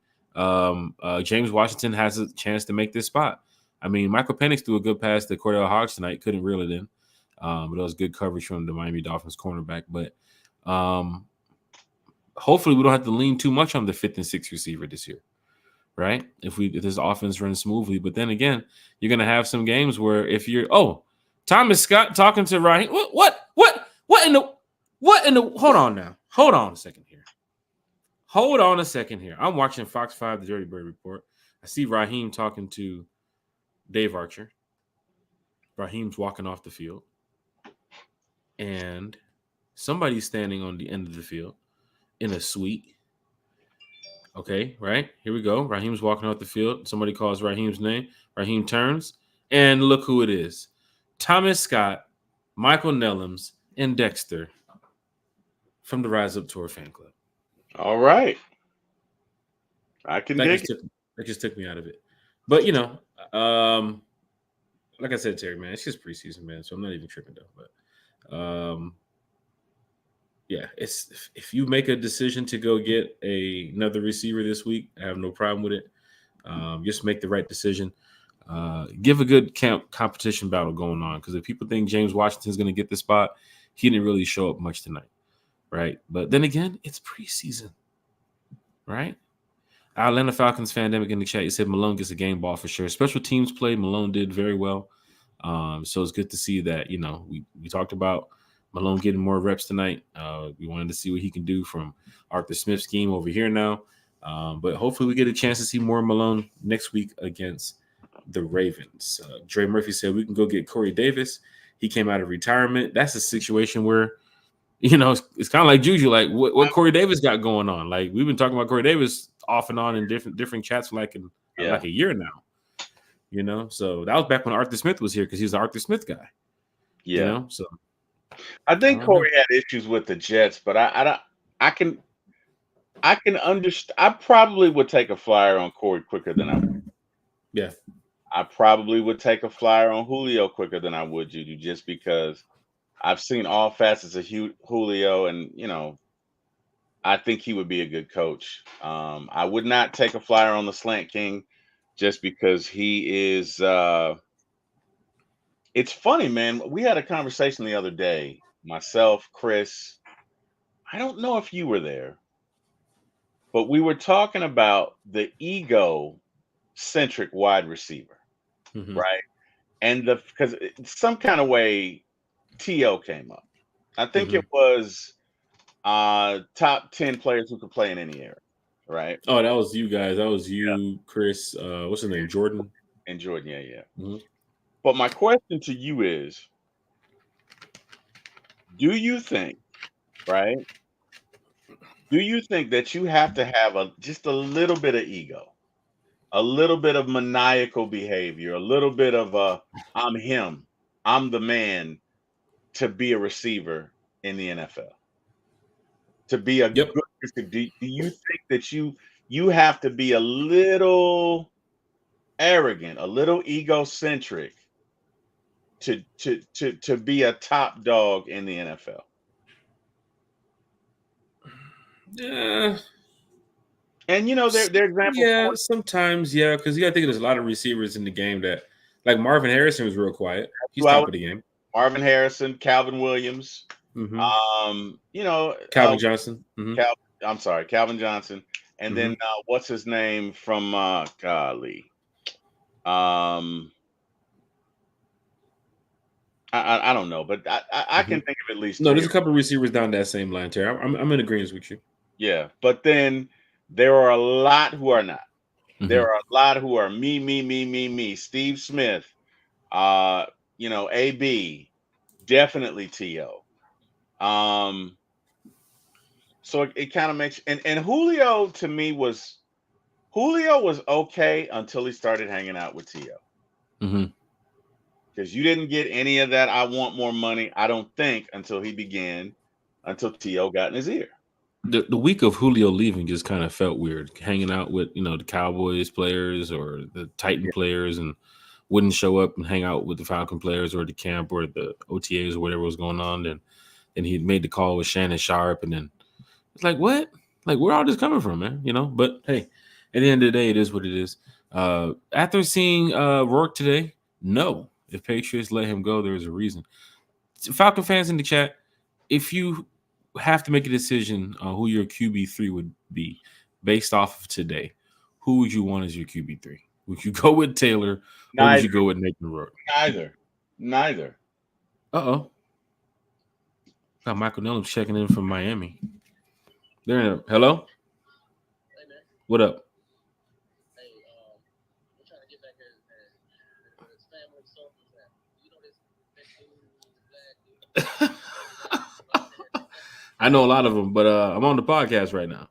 James Washington has a chance to make this spot. I mean, Michael Penix threw a good pass to Cordell Hodge tonight, couldn't reel it in, but it was good coverage from the Miami Dolphins cornerback. But hopefully, we don't have to lean too much on the 5th and 6th receiver this year. Right? If this offense runs smoothly. But then again, you're going to have some games where if you're, Thomas Scott talking to Raheem, what in the, hold on now. Hold on a second here. I'm watching Fox 5, the Dirty Bird Report. I see Raheem talking to Dave Archer. Raheem's walking off the field. And somebody's standing on the end of the field in a suite. Okay, right? Here we go. Raheem's walking off the field. Somebody calls Raheem's name. Raheem turns, and look who it is. Thomas Scott, Michael Nellums, and Dexter from the Rise Up Tour fan club. All right. I can dig it. That just took me out of it. But, like I said, Terry, man, it's just preseason, man, so I'm not even tripping, though. But, yeah, it's if you make a decision to go get another receiver this week, I have no problem with it. Just make the right decision. Give a good competition battle going on, because if people think James Washington's going to get the spot, he didn't really show up much tonight, right? But then again, it's preseason, right? Atlanta Falcons Fandemic in the chat, you said Malone gets a game ball for sure. Special teams play, Malone did very well. So it's good to see that, we talked about Malone getting more reps tonight. We wanted to see what he can do from Arthur Smith's scheme over here now. But hopefully we get a chance to see more Malone next week against the Ravens. Dre Murphy said we can go get Corey Davis. He came out of retirement. That's a situation where, it's kind of like Juju. Like what Corey Davis got going on. Like we've been talking about Corey Davis off and on in different chats for like a year now. So that was back when Arthur Smith was here, because he's the Arthur Smith guy. Yeah. So I think Corey had issues with the Jets, but I can understand. I probably would take a flyer on Corey quicker than I would. Yeah. I probably would take a flyer on Julio quicker than I would Juju, just because I've seen all facets of Julio, and I think he would be a good coach. I would not take a flyer on the Slant King, just because he is. It's funny, man. We had a conversation the other day. Myself, Chris. I don't know if you were there, but we were talking about the ego-centric wide receiver, right? And because some kind of way T.O. came up. I think it was top 10 players who could play in any era, right? Oh, that was you guys. That was you, Chris. What's his name? Jordan. And Jordan, yeah. Mm-hmm. But my question to you is, do you think, right? Do you think that you have to have just a little bit of ego, a little bit of maniacal behavior, a little bit of I'm him, I'm the man, to be a receiver in the NFL? To be a good receiver, do you think that you have to be a little arrogant, a little egocentric to be a top dog in the NFL? Yeah. And their example. Yeah, sometimes, yeah, because you got to think there's a lot of receivers in the game that, like Marvin Harrison was real quiet. He's top of the game. Marvin Harrison, Calvin Williams, Calvin Johnson. I'm sorry, Calvin Johnson, and then what's his name from golly? I don't know, but I can think of at least. No, there's a couple of receivers down that same line, Terry. I'm in agreement with you. Yeah, but then there are a lot who are not. There are a lot who are me. Steve Smith, AB, definitely T.O. So it kind of makes and Julio to me was okay until he started hanging out with T.O. Because you didn't get any of that. I want more money. I don't think until T.O. got in his ear. The week of Julio leaving just kind of felt weird. Hanging out with the Cowboys players or the Titan players, and wouldn't show up and hang out with the Falcon players or the camp or the OTAs or whatever was going on. And he made the call with Shannon Sharp, and then it's like, what? Like, where all this coming from, man? But hey, at the end of the day, it is what it is. After seeing Rourke today, no. If Patriots let him go, there is a reason. Falcon fans in the chat, if you have to make a decision on who your QB3 would be based off of today, who would you want as your QB3? Would you go with Taylor or would you go with Nathan Rourke? Neither. Uh-oh. Got Michael Nelson checking in from Miami. There. Hello? Hey, man. What up? Hey, we're trying to get back as family circles. You know this big dude, black dude. I know a lot of them, but I'm on the podcast right now.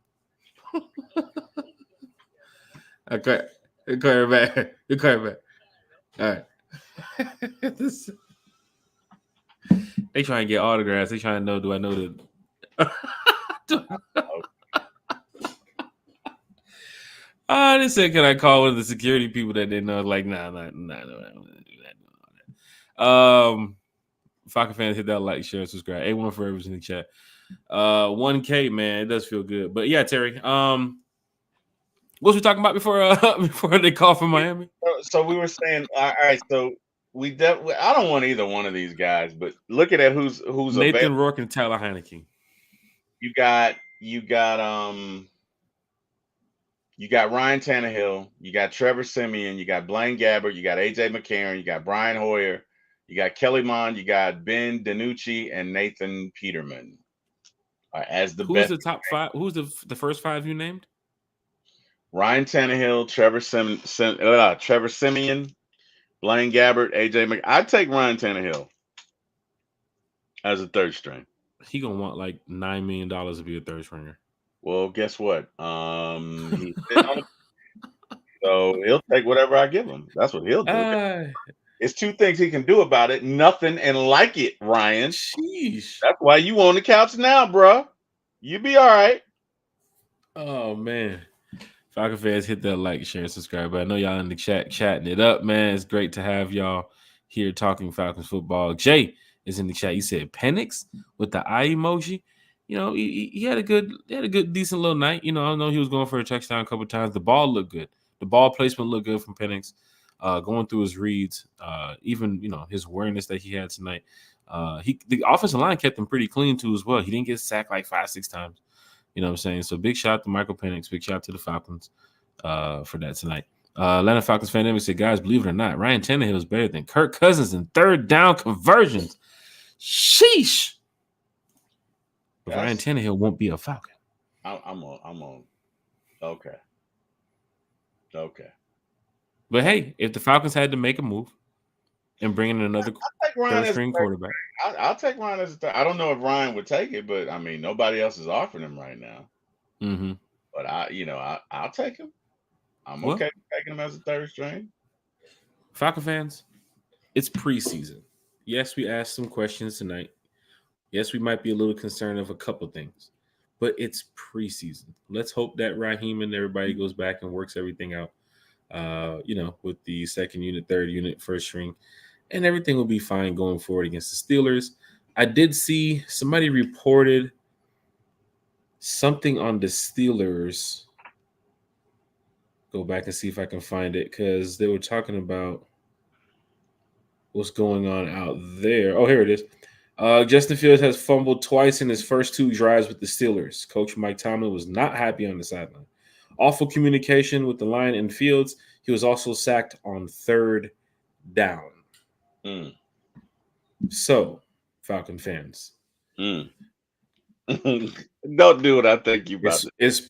Okay. You call her back. All right. They trying to get autographs. They trying to know, do I know the they said, can I call one of the security people that they know? Like, nah. Falcon fans, hit that like, share, subscribe. A1 Forever's in the chat. 1K, man, it does feel good. But yeah, Terry, what was we talking about before they call from Miami? So we were saying, all right, so I don't want either one of these guys, but looking at who's Nathan available. Rourke and Tyler Heineke. You got Ryan Tannehill, you got Trevor Siemian, you got Blaine Gabbert, you got AJ McCarron, you got Brian Hoyer, you got Kelly Mond, you got Ben DiNucci, and Nathan Peterman as the best. Who's the top five? Who's the first five you named? Ryan Tannehill, Trevor Siemian, Blaine Gabbert, AJ McCarron. I'd take Ryan Tannehill as a third string. He gonna want like $9 million to be a third stringer. Well, guess what? He's so he'll take whatever I give him. That's what he'll do. It's two things he can do about it: nothing and like it, Ryan. Sheesh. That's why you on the couch now, bro. You be all right. Oh man, Falcon fans, hit that like, share, and subscribe. But I know y'all in the chat chatting it up, man. It's great to have y'all here talking Falcons football. Jay is in the chat. He said Penix with the eye emoji. He had a good, decent little night. I know he was going for a touchdown a couple of times. The ball looked good. The ball placement looked good from Penix. Going through his reads, even his awareness that he had tonight. The offensive line kept him pretty clean too as well. He didn't get sacked like 5-6 times. You know what I'm saying? So big shout out to Michael Penix. Big shout out to the Falcons for that tonight. Atlanta Falcons fan said, guys, believe it or not, Ryan Tannehill is better than Kirk Cousins in third down conversions. Sheesh. But Ryan Tannehill won't be a Falcon. I'm on. Okay. But hey, if the Falcons had to make a move and bring in another third-string quarterback, I'll take Ryan as a third. I don't know if Ryan would take it, but I mean, nobody else is offering him right now. Mm-hmm. But I'll take him. I'm okay with taking him as a third string. Falcon fans, it's preseason. Yes, we asked some questions tonight. Yes, we might be a little concerned of a couple things, but it's preseason. Let's hope that Raheem and everybody goes back and works everything out. With the second unit, third unit, first string, and everything will be fine going forward against the Steelers. I did see somebody reported something on the Steelers go back and see if I can find it because they were talking about what's going on out there. Oh, here it is. Justin Fields has fumbled twice in his first 2 drives with the Steelers. Coach Mike Tomlin was not happy on the sideline. Awful communication with the line and Fields. He was also sacked on 3rd down. Mm. So, Falcon fans, Mm. Don't do what I think you about to. it's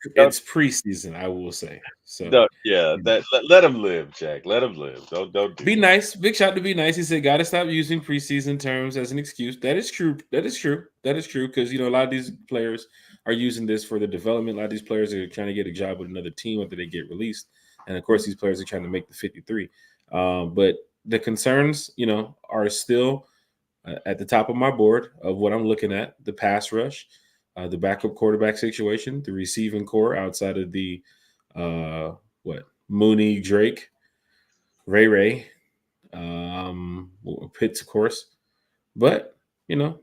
preseason, I will say. So, Let him live, Jack. Let him live. Don't do be that. nice. Big shot to be nice. He said, "Got to stop using preseason terms as an excuse." That is true. That is true. That is true because a lot of these players are using this for the development. A lot of these players are trying to get a job with another team after they get released, and of course, these players are trying to make the 53. But the concerns, are still at the top of my board of what I'm looking at: the pass rush, the backup quarterback situation, the receiving core outside of the Mooney, Drake, Ray, Pitts, of course. But this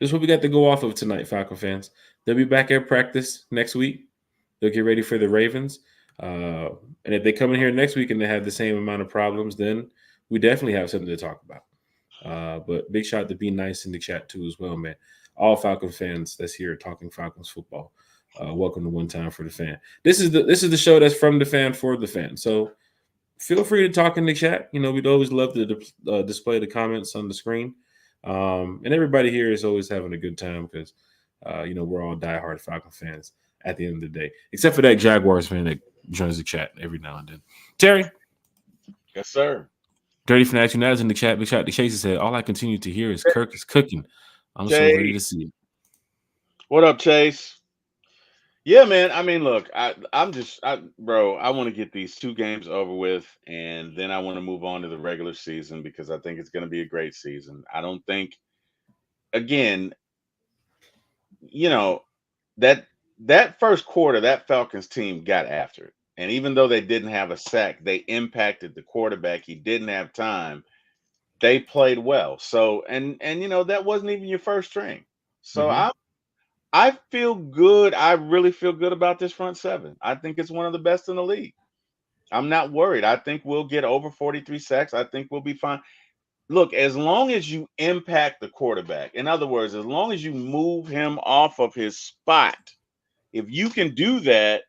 is what we got to go off of tonight, Falcon fans. They'll be back at practice next week. They'll get ready for the Ravens. And if they come in here next week and they have the same amount of problems, then we definitely have something to talk about. But big shout to Be Nice in the chat too as well, man. All Falcon fans that's here talking Falcons football. Welcome to One Time for the Fan. This is the show that's from the fan for the fan. So feel free to talk in the chat. We'd always love to display the comments on the screen. And everybody here is always having a good time because, we're all diehard Falcon fans at the end of the day, except for that Jaguars fan that joins the chat every now and then. Terry? Yes, sir. Dirty Fanatic United in the chat. Big shout to Chase said, all I continue to hear is Kirk is cooking. I'm so ready to see it. What up, Chase? Yeah, man. I mean, look, I'm just, bro, I want to get these 2 games over with, and then I want to move on to the regular season because I think it's going to be a great season. I don't think, again, that first quarter, that Falcons team got after it. And even though they didn't have a sack, they impacted the quarterback. He didn't have time. They played well. So, and that wasn't even your first string. So I feel good. I really feel good about this front 7. I think it's one of the best in the league. I'm not worried. I think we'll get over 43 sacks. I think we'll be fine. Look, as long as you impact the quarterback, in other words, as long as you move him off of his spot, if you can do that,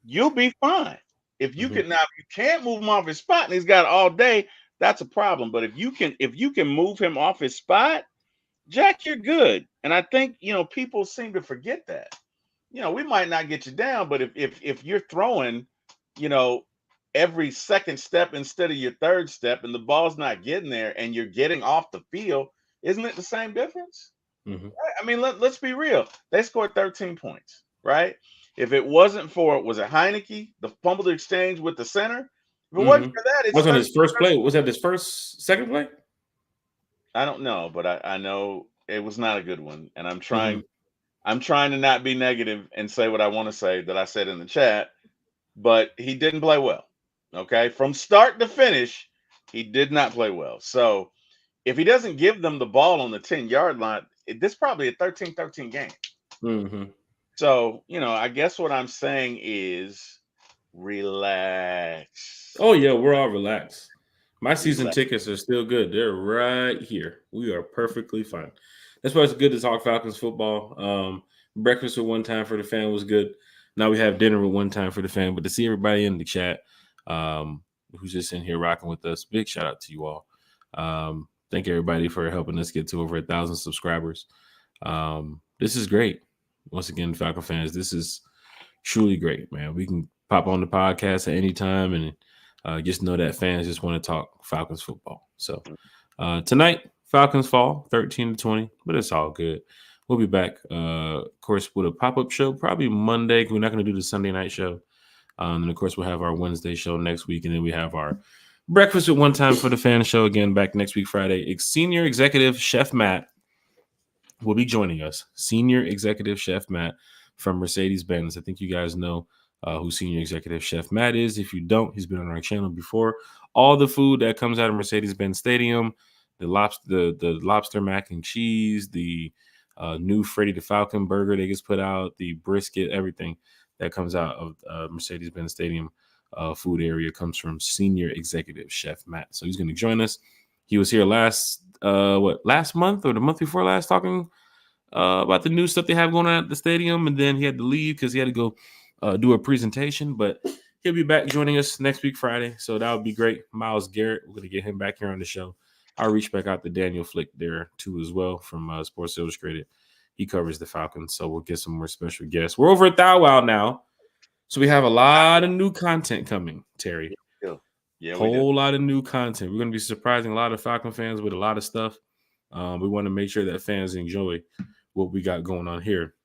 you'll be fine. If you can, now if you can't move him off his spot and he's got all day, that's a problem. But if you can move him off his spot, Jack, you're good. And I think people seem to forget that. We might not get you down, but if you're throwing, every second step instead of your third step, and the ball's not getting there, and you're getting off the field, isn't it the same difference? Right? I mean, let's be real. They scored 13 points, right? If it wasn't for, was it Heineke, the fumble exchange with the center? If it wasn't for that, it's was on his first play. Was that his second play? I don't know, but I know it was not a good one. And I'm trying to not be negative and say what I want to say that I said in the chat, but he didn't play well. Okay. From start to finish, he did not play well. So if he doesn't give them the ball on the 10-yard line, this is probably a 13-13 game. So, I guess what I'm saying is relax. Oh, yeah, we're all relaxed. My season tickets are still good. They're right here. We are perfectly fine. That's why it's good to talk Falcons football. Breakfast with One Time for the Fan was good. Now we have dinner with One Time for the Fan. But to see everybody in the chat who's just in here rocking with us, big shout out to you all. Thank everybody for helping us get to over 1,000 subscribers. This is great. Once again, Falcon fans, this is truly great, man. We can pop on the podcast at any time and just know that fans just want to talk Falcons football. So tonight, Falcons fall 13-20, but it's all good. We'll be back, of course, with a pop-up show probably Monday. We're not going to do the Sunday night show. And, of course, we'll have our Wednesday show next week, and then we have our Breakfast with One Time for the Fan show again back next week, Friday. Senior Executive Chef Matt will be joining us. Senior Executive Chef Matt from Mercedes-Benz. I think you guys know who Senior Executive Chef Matt is. If you don't, he's been on our channel before. All the food that comes out of Mercedes-Benz Stadium, the lobster mac and cheese, the new Freddy the Falcon burger that gets put out, the brisket, everything that comes out of Mercedes-Benz Stadium food area comes from Senior Executive Chef Matt. So he's going to join us. He was here last month or the month before last talking about the new stuff they have going on at the stadium, and then he had to leave because he had to go do a presentation. But he'll be back joining us next week Friday, so that would be great. Miles Garrett, we're going to get him back here on the show. I'll reach back out to Daniel Flick there too as well from Sports Illustrated. He covers the Falcons, so we'll get some more special guests. We're over at Thou Wow now, so we have a lot of new content coming, Terry. Yeah, whole lot of new content. We're going to be surprising a lot of Falcon fans with a lot of stuff. We want to make sure that fans enjoy what we got going on here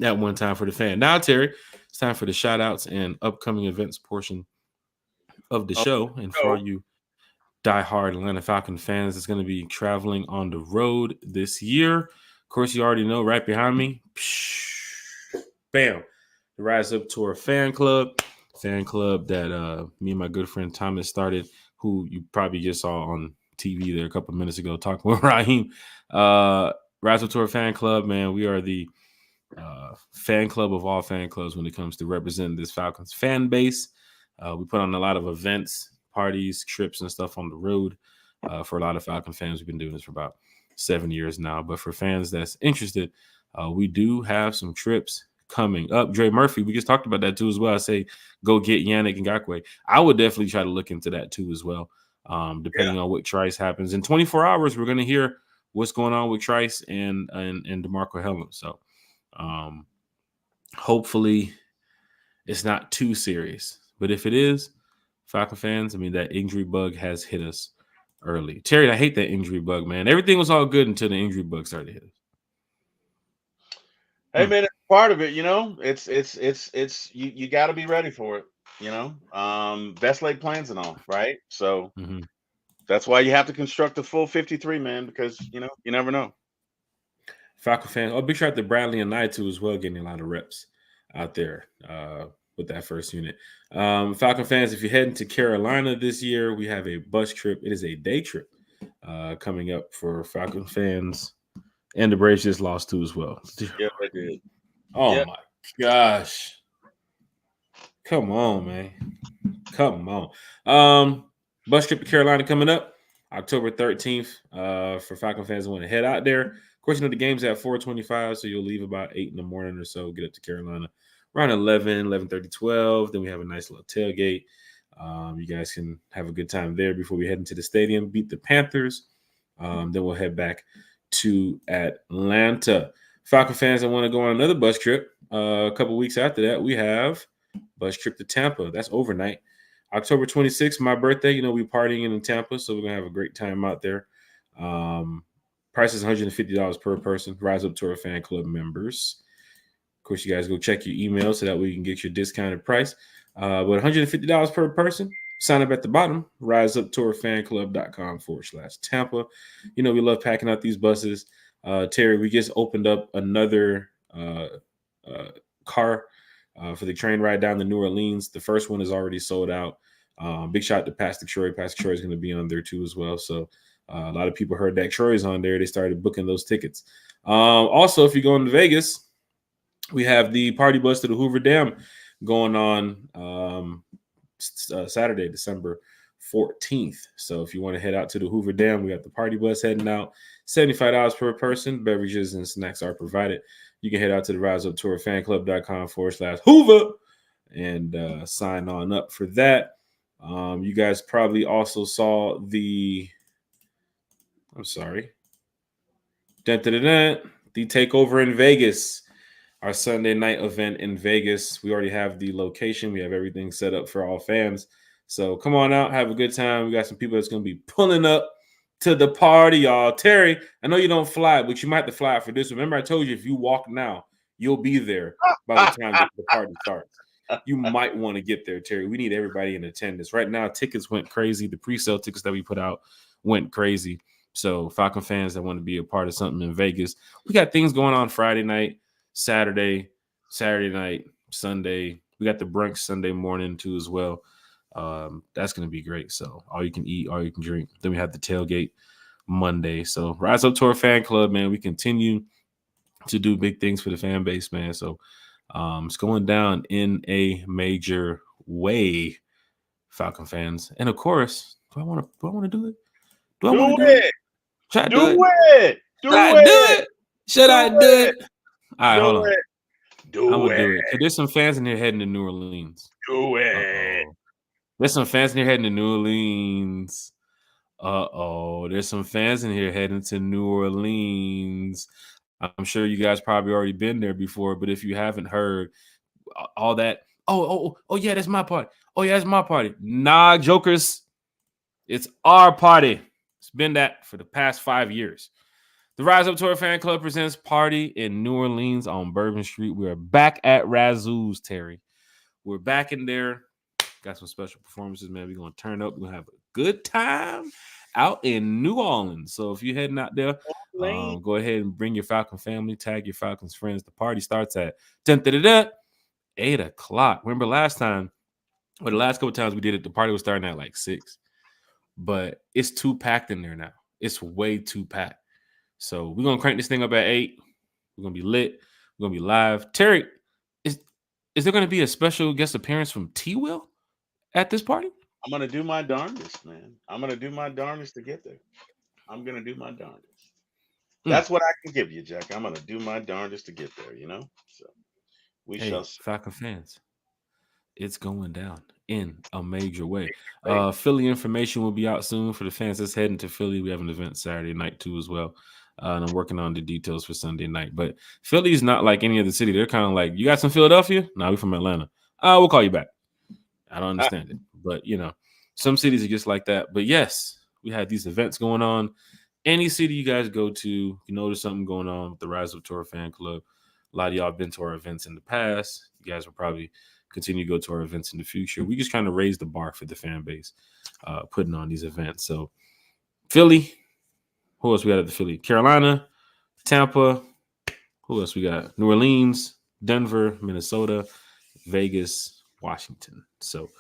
at One Time for the Fan. Now, Terry, it's time for the shout outs and upcoming events portion of the show. And for all you diehard Atlanta Falcon fans, it's going to be traveling on the road this year. Of course, you already know right behind me, bam, the Rise Up Tour fan club that me and my good friend Thomas started, who you probably just saw on TV there a couple of minutes ago talking with Raheem. Rise Up Tour fan club, man, we are the fan club of all fan clubs when it comes to representing this Falcons fan base. We put on a lot of events, parties, trips, and stuff on the road for a lot of Falcon fans. We've been doing this for about 7 years now. But for fans that's interested, we do have some trips coming up. Dre Murphy, we just talked about that too as well. I say go get Yannick Ngakoue. I would definitely try to look into that too as well, depending on what Trice happens. In 24 hours, we're going to hear what's going on with Trice and DeMarco Hellum. So hopefully it's not too serious. But if it is, Falcon fans, I mean, that injury bug has hit us early. Terry, I hate that injury bug, man. Everything was all good until the injury bug started to hit us. Hey man, it's part of it, you know. It's you got to be ready for it, you know. Best laid plans and all, right? So that's why you have to construct a full 53, man, because you know you never know. Falcon fans, big shout out to Bradley and I too as well, getting a lot of reps out there with that first unit. Falcon fans, if you're heading to Carolina this year, we have a bus trip. It is a day trip coming up for Falcon fans. And the Braves just lost too as well. Yeah, they did. Oh my gosh. Come on, man. Come on. Bus trip to Carolina coming up October 13th for Falcon fans who want to head out there. Of course, you know, the game's at 4:25, so you'll leave about 8 in the morning or so, get up to Carolina around 11:30, 12. Then we have a nice little tailgate. You guys can have a good time there before we head into the stadium, beat the Panthers. Then we'll head back to Atlanta. Falcon fans that want to go on another bus trip, a couple weeks after that, we have bus trip to Tampa. That's overnight. October 26th, my birthday. You know, we're partying in Tampa, so we're going to have a great time out there. Price is $150 per person. Rise Up Tour fan club members. Of course, you guys go check your email so that way you can get your discounted price. But $150 per person. Sign up at the bottom, riseuptourfanclub.com/Tampa. You know, we love packing out these buses. Terry, we just opened up another car for the train ride down to New Orleans. The first one is already sold out. Big shout out to Pastor Troy. Pastor Troy is going to be on there too as well. So a lot of people heard that Troy's on there. They started booking those tickets. Also, if you're going to Vegas, we have the party bus to the Hoover Dam going on Saturday, December 14th. So if you want to head out to the Hoover Dam, we got the party bus heading out. $75 per person. Beverages and snacks are provided. You can head out to the riseuptourfanclub.com/Hoover and sign on up for that. You guys probably also saw the takeover in Vegas. Our Sunday night event in Vegas. We already have the location. We have everything set up for all fans. So come on out, have a good time. We got some people that's going to be pulling up to the party, y'all. Terry, I know you don't fly, but you might have to fly for this. Remember, I told you if you walk now, you'll be there by the time the party starts. You might want to get there, Terry. We need everybody in attendance. Right now, tickets went crazy. The pre-sale tickets that we put out went crazy. So Falcon fans that want to be a part of something in Vegas, we got things going on Friday night, Saturday night, Sunday. We got the brunch Sunday morning too as well. That's going to be great. So all you can eat, all you can drink. Then we have the tailgate Monday. So Rise Up Tour fan club, man. We continue to do big things for the fan base, man. So it's going down in a major way Falcon fans. And of course, do I want to do it? Do I Do want to do it? it. Should I Do do it? it. Do Should I do it. it? Should I do it? All right, hold Do on. it. I'm Do gonna do it. it. Cause there's some fans in here heading to New Orleans. Do it. Uh-oh. There's some fans in here heading to New Orleans. There's some fans in here heading to New Orleans. I'm sure you guys probably already been there before, but if you haven't heard all that, oh yeah, that's my party. Oh yeah, that's my party. Nah, jokers, it's our party. It's been that for the past 5 years. The Rise Up Tour Fan Club presents Party in New Orleans on Bourbon Street. We are back at Razoo's, Terry. We're back in there. Got some special performances, man. We're going to turn up. We're going to have a good time out in New Orleans. So if you're heading out there, go ahead and bring your Falcon family, tag your Falcons friends. The party starts at 8 o'clock. Remember last time, or the last couple times we did it, the party was starting at like 6. But it's too packed in there now. It's way too packed. So we're going to crank this thing up at 8. We're going to be lit. We're going to be live. Terry, is there going to be a special guest appearance from T-Will at this party? I'm going to do my darndest, man. I'm going to do my darndest to get there. I'm going to do my darndest. That's what I can give you, Jack. I'm going to do my darndest to get there, So we shall see. Falcon fans, it's going down in a major way. Philly information will be out soon for the fans that's heading to Philly. We have an event Saturday night too as well. And I'm working on the details for Sunday night. But Philly's not like any other city. They're kind of like, you got some Philadelphia? No, we're from Atlanta. We'll call you back. I don't understand it. But, some cities are just like that. But, yes, we had these events going on. Any city you guys go to, you know there's something going on with the Rise Up Tour Fan Club. A lot of y'all have been to our events in the past. You guys will probably continue to go to our events in the future. We just kind of raise the bar for the fan base putting on these events. So, Philly. Who else we got at the Philly? Carolina, Tampa. Who else we got? New Orleans, Denver, Minnesota, Vegas, Washington. So,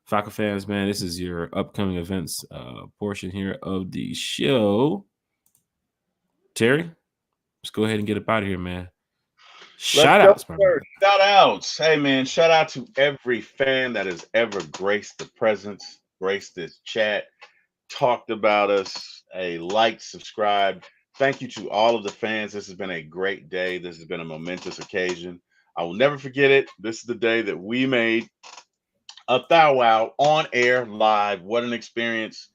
Falcon fans, man, this is your upcoming events portion here of the show. Terry, let's go ahead and get up out of here, man. Shout outs, my brother. Shout outs. Hey, man, shout out to every fan that has ever graced the presence, graced this chat, talked about us. Like, subscribe. Thank you to all of the fans. This has been a great day. This has been a momentous occasion. I will never forget it. This is the day that we made a Thou Wow on air live. What an experience.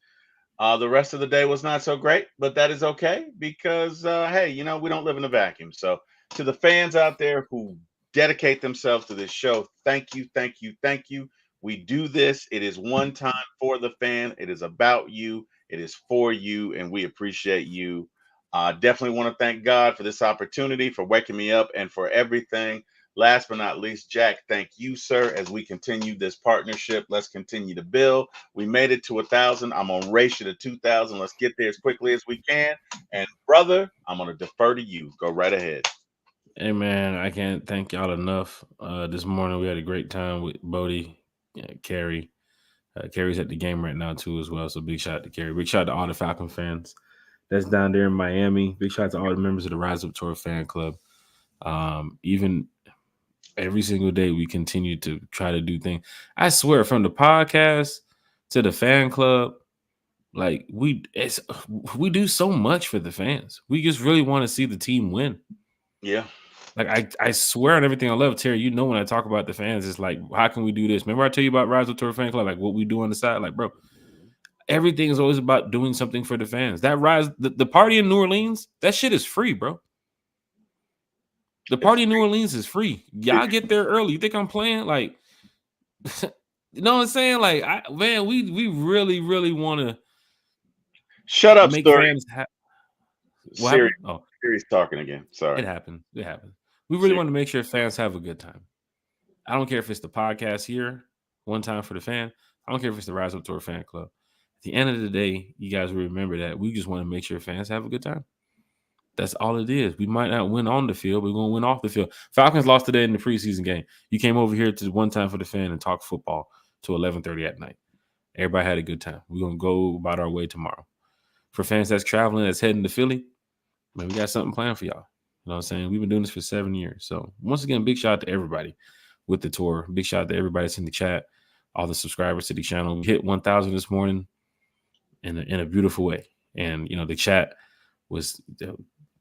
The rest of the day was not so great, but that is okay because, hey, we don't live in a vacuum. So to the fans out there who dedicate themselves to this show, thank you, thank you, thank you. We do this. It is one time for the fan. It is about you. It is for you, and we appreciate you. Definitely want to thank God for this opportunity, for waking me up, and for everything. Last but not least, Jack, thank you, sir, as we continue this partnership. Let's continue to build. We made it to 1,000. I'm on race to 2,000. Let's get there as quickly as we can. And, brother, I'm going to defer to you. Go right ahead. Hey, man, I can't thank y'all enough. This morning we had a great time with Bodie, Carrie. Carrie's at the game right now, too, as well. So big shout out to Carrie. Big shout out to all the Falcon fans that's down there in Miami. Big shout out to all the members of the Rise Up Tour Fan Club. Even every single day, we continue to try to do things. I swear, from the podcast to the fan club, like we do so much for the fans. We just really want to see the team win. Yeah. Like I swear on everything I love, Terry. When I talk about the fans, it's like, how can we do this? Remember I tell you about Rise Up Tour Fan Club, like what we do on the side, like, bro. Everything is always about doing something for the fans. That the party in New Orleans, that shit is free, bro. The party in New Orleans is free. Y'all get there early. You think I'm playing? Like, you know what I'm saying? Like, we really, really want to shut up, make story. fans Siri's talking again. Sorry. It happened. We really want to make sure fans have a good time. I don't care if it's the podcast here, one time for the fan. I don't care if it's the Rise Up Tour Fan Club. At the end of the day, you guys will remember that we just want to make sure fans have a good time. That's all it is. We might not win on the field, but we're going to win off the field. Falcons lost today in the preseason game. You came over here to one time for the fan and talk football till 11:30 at night. Everybody had a good time. We're going to go about our way tomorrow. For fans that's traveling, that's heading to Philly, man, we got something planned for y'all. You know what I'm saying? We've been doing this for 7 years. So once again, big shout out to everybody with the tour. Big shout out to everybody that's in the chat. all the subscribers to the channel. We hit 1,000 this morning in a beautiful way. And, the chat was,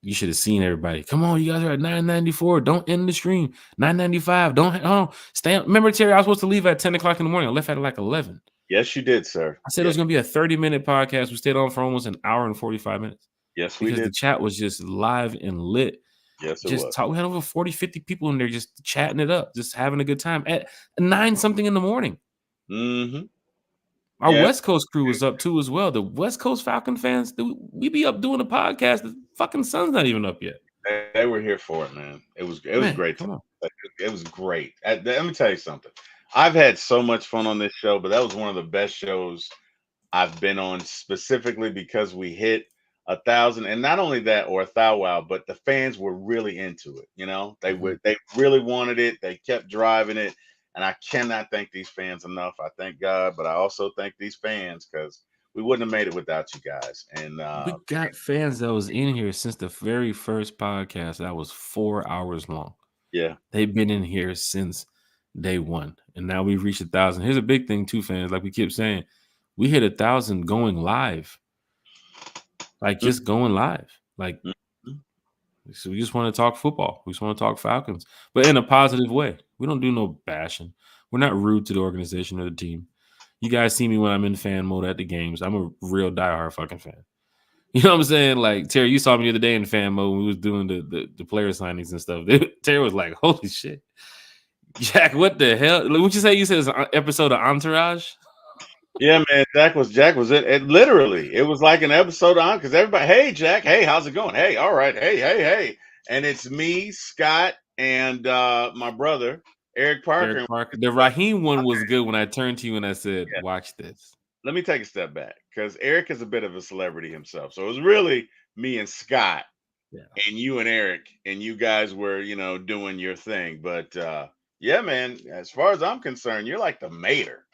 you should have seen everybody. Come on, you guys are at 994. Don't end the stream. 995. Don't stay on. Remember, Terry, I was supposed to leave at 10 o'clock in the morning. I left at like 11. Yes, you did, sir. I said it was going to be a 30-minute podcast. We stayed on for almost an hour and 45 minutes. Yes, we did. Because the chat was just live and lit. Yes, it was. We had over 40, 50 people in there just chatting it up, just having a good time at 9-something in the morning. Mm-hmm. Our West Coast crew was up too as well. The West Coast Falcon fans, we be up doing a podcast. The fucking sun's not even up yet. They were here for it, man. It was great. Come on. It was great. Let me tell you something. I've had so much fun on this show, but that was one of the best shows I've been on, specifically because we hit 1,000, and not only that, or 1,000, but the fans were really into it. They really wanted it. They kept driving it, and I cannot thank these fans enough. I thank God, but I also thank these fans because we wouldn't have made it without you guys. And we got fans that was in here since the very first podcast. That was 4 hours long. Yeah, they've been in here since day one, and now we've reached 1,000. Here's a big thing too, fans. Like we keep saying, we hit 1,000 going live. Like just going live. Like so we just want to talk football. We just want to talk Falcons, but in a positive way. We don't do no bashing. We're not rude to the organization or the team. You guys see me when I'm in fan mode at the games. I'm a real diehard fucking fan. You know what I'm saying? Like Terry, you saw me the other day in fan mode when we was doing the player signings and stuff. Terry was like, "Holy shit, Jack! What the hell? What you say? You said it's an episode of Entourage?" Yeah, man. Jack was it. Literally, it was like an episode on because everybody, hey, Jack, hey, how's it going? Hey, all right, hey, and it's me, Scott, and my brother Eric Parker. The Raheem one was good when I turned to you and I said, "Watch this." Let me take a step back because Eric is a bit of a celebrity himself, so it was really me and Scott, and you and Eric, and you guys were, doing your thing. But yeah, man, as far as I'm concerned, you're like the mater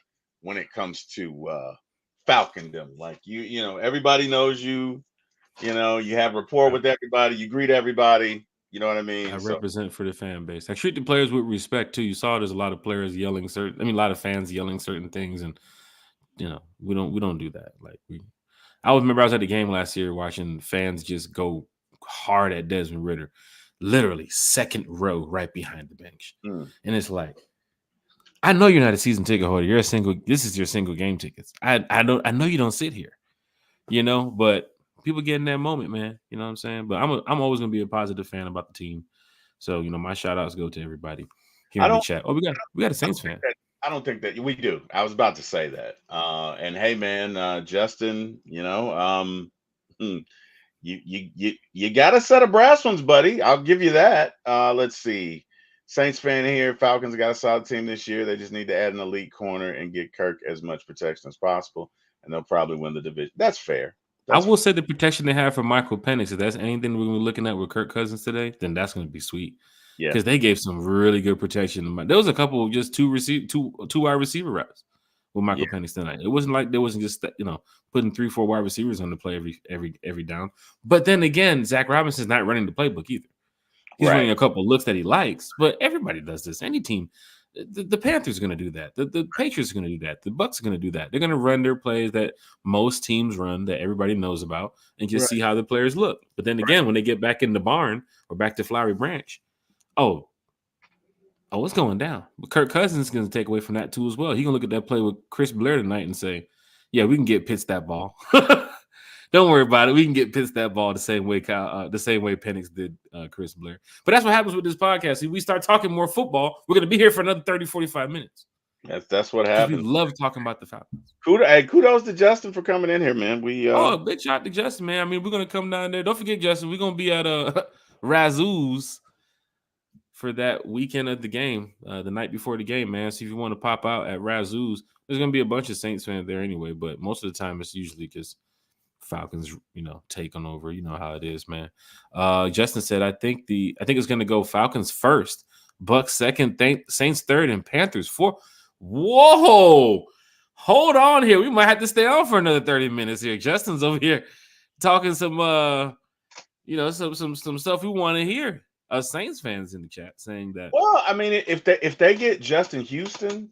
when it comes to Falcondom. Like everybody knows you. You have rapport with everybody. You greet everybody. You know what I mean? I represent for the fan base. I treat the players with respect too. You saw there's a lot of players yelling a lot of fans yelling certain things, and we don't do that. Like I remember I was at the game last year watching fans just go hard at Desmond Ridder, literally second row right behind the bench, and it's like, I know you're not a season ticket holder. This is your single game tickets. I know you don't sit here, but people get in that moment, man. You know what I'm saying? But I'm always gonna be a positive fan about the team. So my shout outs go to everybody here in the chat. Oh, we got a Saints fan. I don't think that we do. I was about to say that. And hey, man, Justin, you got a set of brass ones, buddy. I'll give you that. Let's see. Saints fan here. Falcons got a solid team this year. They just need to add an elite corner and get Kirk as much protection as possible, and they'll probably win the division. That's fair. I will say the protection they have for Michael Penix, if that's anything we're going to be looking at with Kirk Cousins today, then that's going to be sweet. Yeah, because they gave some really good protection. There was a couple of just two wide receiver routes with Michael Penix tonight. It wasn't like there wasn't just putting 3-4 wide receivers on the play every down. But then again, Zach Robinson's not running the playbook either. He's running a couple of looks that he likes, but everybody does this. Any team, the Panthers are going to do that. The Patriots are going to do that. The Bucs are going to do that. They're going to run their plays that most teams run that everybody knows about and just see how the players look. But then again, when they get back in the barn or back to Flowery Branch, it's going down. But Kirk Cousins is going to take away from that too as well. He's going to look at that play with Chris Blair tonight and say, yeah, we can get Pitts that ball. Don't worry about it. We can get Pitts that ball the same way Penix did Chris Blair. But that's what happens with this podcast. If we start talking more football, we're going to be here for another 30, 45 minutes. That's what happens. We love talking about the Falcons. Kudos to Justin for coming in here, man. Big shout to Justin, man. I mean, we're going to come down there. Don't forget, Justin, we're going to be at Razoo's for that weekend of the game, the night before the game, man. So if you want to pop out at Razoo's, there's going to be a bunch of Saints fans there anyway, but most of the time it's usually because Falcons, taking over. You know how it is, man. Justin said, I think it's going to go Falcons first, Bucs second, Saints third, and Panthers fourth. Whoa! Hold on here. We might have to stay on for another 30 minutes here. Justin's over here talking some, some stuff we want to hear. Saints fans in the chat saying that. Well, I mean, if they get Justin Houston,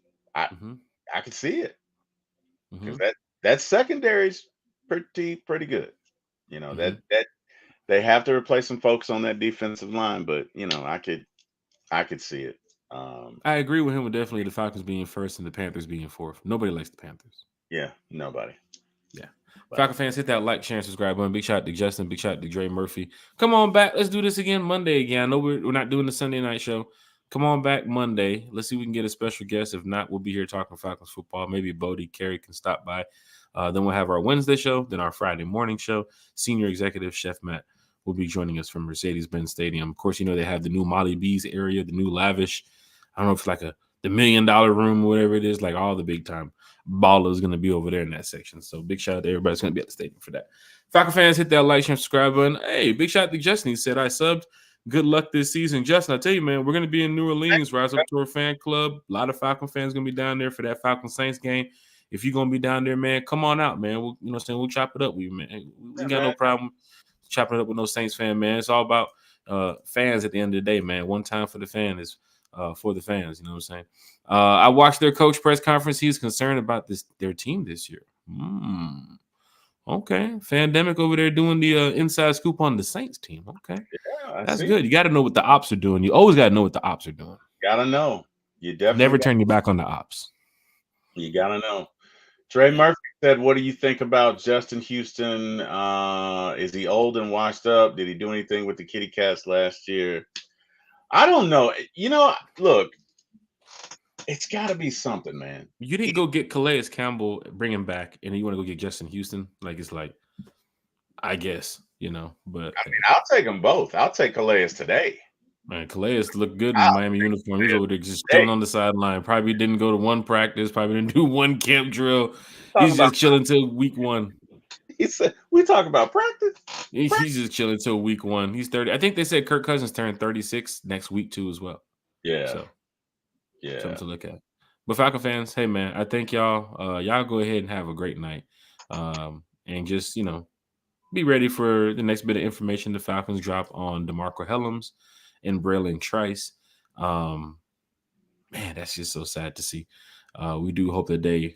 I can see it because Mhm. that secondary's pretty good. You know Mhm. that they have to replace some folks on that defensive line, but I could see it. I agree with him with definitely the Falcons being first and the Panthers being fourth. Nobody likes the Panthers. Yeah, nobody. Yeah. But Falcon fans, hit that like, share, and subscribe button. Big shout out to Justin. Big shout out to Dre Murphy. Come on back. Let's do this again Monday again. I know we're not doing the Sunday night show. Come on back Monday. Let's see if we can get a special guest. If not, we'll be here talking Falcons football. Maybe Bodie, Carey can stop by. Then we'll have our Wednesday show, then our Friday morning show. Senior executive Chef Matt will be joining us from Mercedes-Benz Stadium. Of course, they have the new Molly B's area, the new lavish. I don't know if it's like the $1 million room or whatever it is, like all the big time ballers going to be over there in that section. So big shout out to everybody that's going to be at the stadium for that. Falcon fans, hit that like, share, and subscribe button. Hey, big shout out to Justin. He said, I subbed. Good luck this season. Justin, I tell you, man, we're going to be in New Orleans, Rise Up Tour fan club. A lot of Falcon fans going to be down there for that Falcon Saints game. If you're going to be down there, man, come on out, man. We'll chop it up with you, man. We got no problem chopping it up with no Saints fan, man. It's all about fans at the end of the day, man. One time for the fan is for the fans. You know what I'm saying? I watched their coach press conference. He's concerned about their team this year. Okay. Fandemic over there doing the inside scoop on the Saints team. Okay. Yeah, that's good. You got to know what the ops are doing. You always got to know what the ops are doing. Gotta know. You definitely never turn your back on the ops. You gotta know. Trey Murphy said, what do you think about Justin Houston? Is he old and washed up? Did he do anything with the Kitty Cats last year? I don't know. Look, it's got to be something, man. You didn't go get Calais Campbell, bring him back, and you want to go get Justin Houston? Like, it's like, I guess, but I mean, I'll take them both. I'll take Calais today. Man, Calais looked good in the Miami uniform. He's over there just chilling on the sideline. Probably didn't go to one practice. Probably didn't do one camp drill. He's just chilling till week 1. He said, "We talk about practice." He's just chilling till week 1. He's 30. I think they said Kirk Cousins turned 36 next week too, as well. Yeah. So, yeah, something to look at. But Falcon fans, hey man, I thank y'all. Y'all go ahead and have a great night, and just be ready for the next bit of information the Falcons drop on DeMarco Hellams and Braylon Trice. Man, that's just so sad to see. We do hope that they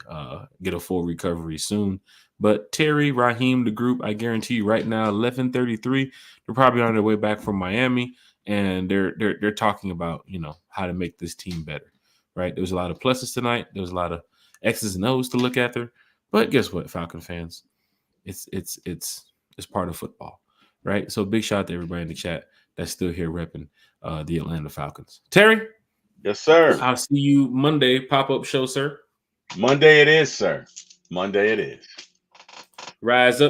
get a full recovery soon. But Terry, Raheem, the group, I guarantee you right now, 11:33, they're probably on their way back from Miami, and they're talking about how to make this team better. Right? There was a lot of pluses tonight. There was a lot of X's and O's to look at there. But guess what, Falcon fans? It's part of football, right? So big shout out to everybody in the chat that's still here repping the Atlanta Falcons. Terry? Yes, sir. I'll see you Monday, pop-up show, sir. Monday it is, sir. Monday it is. Rise up.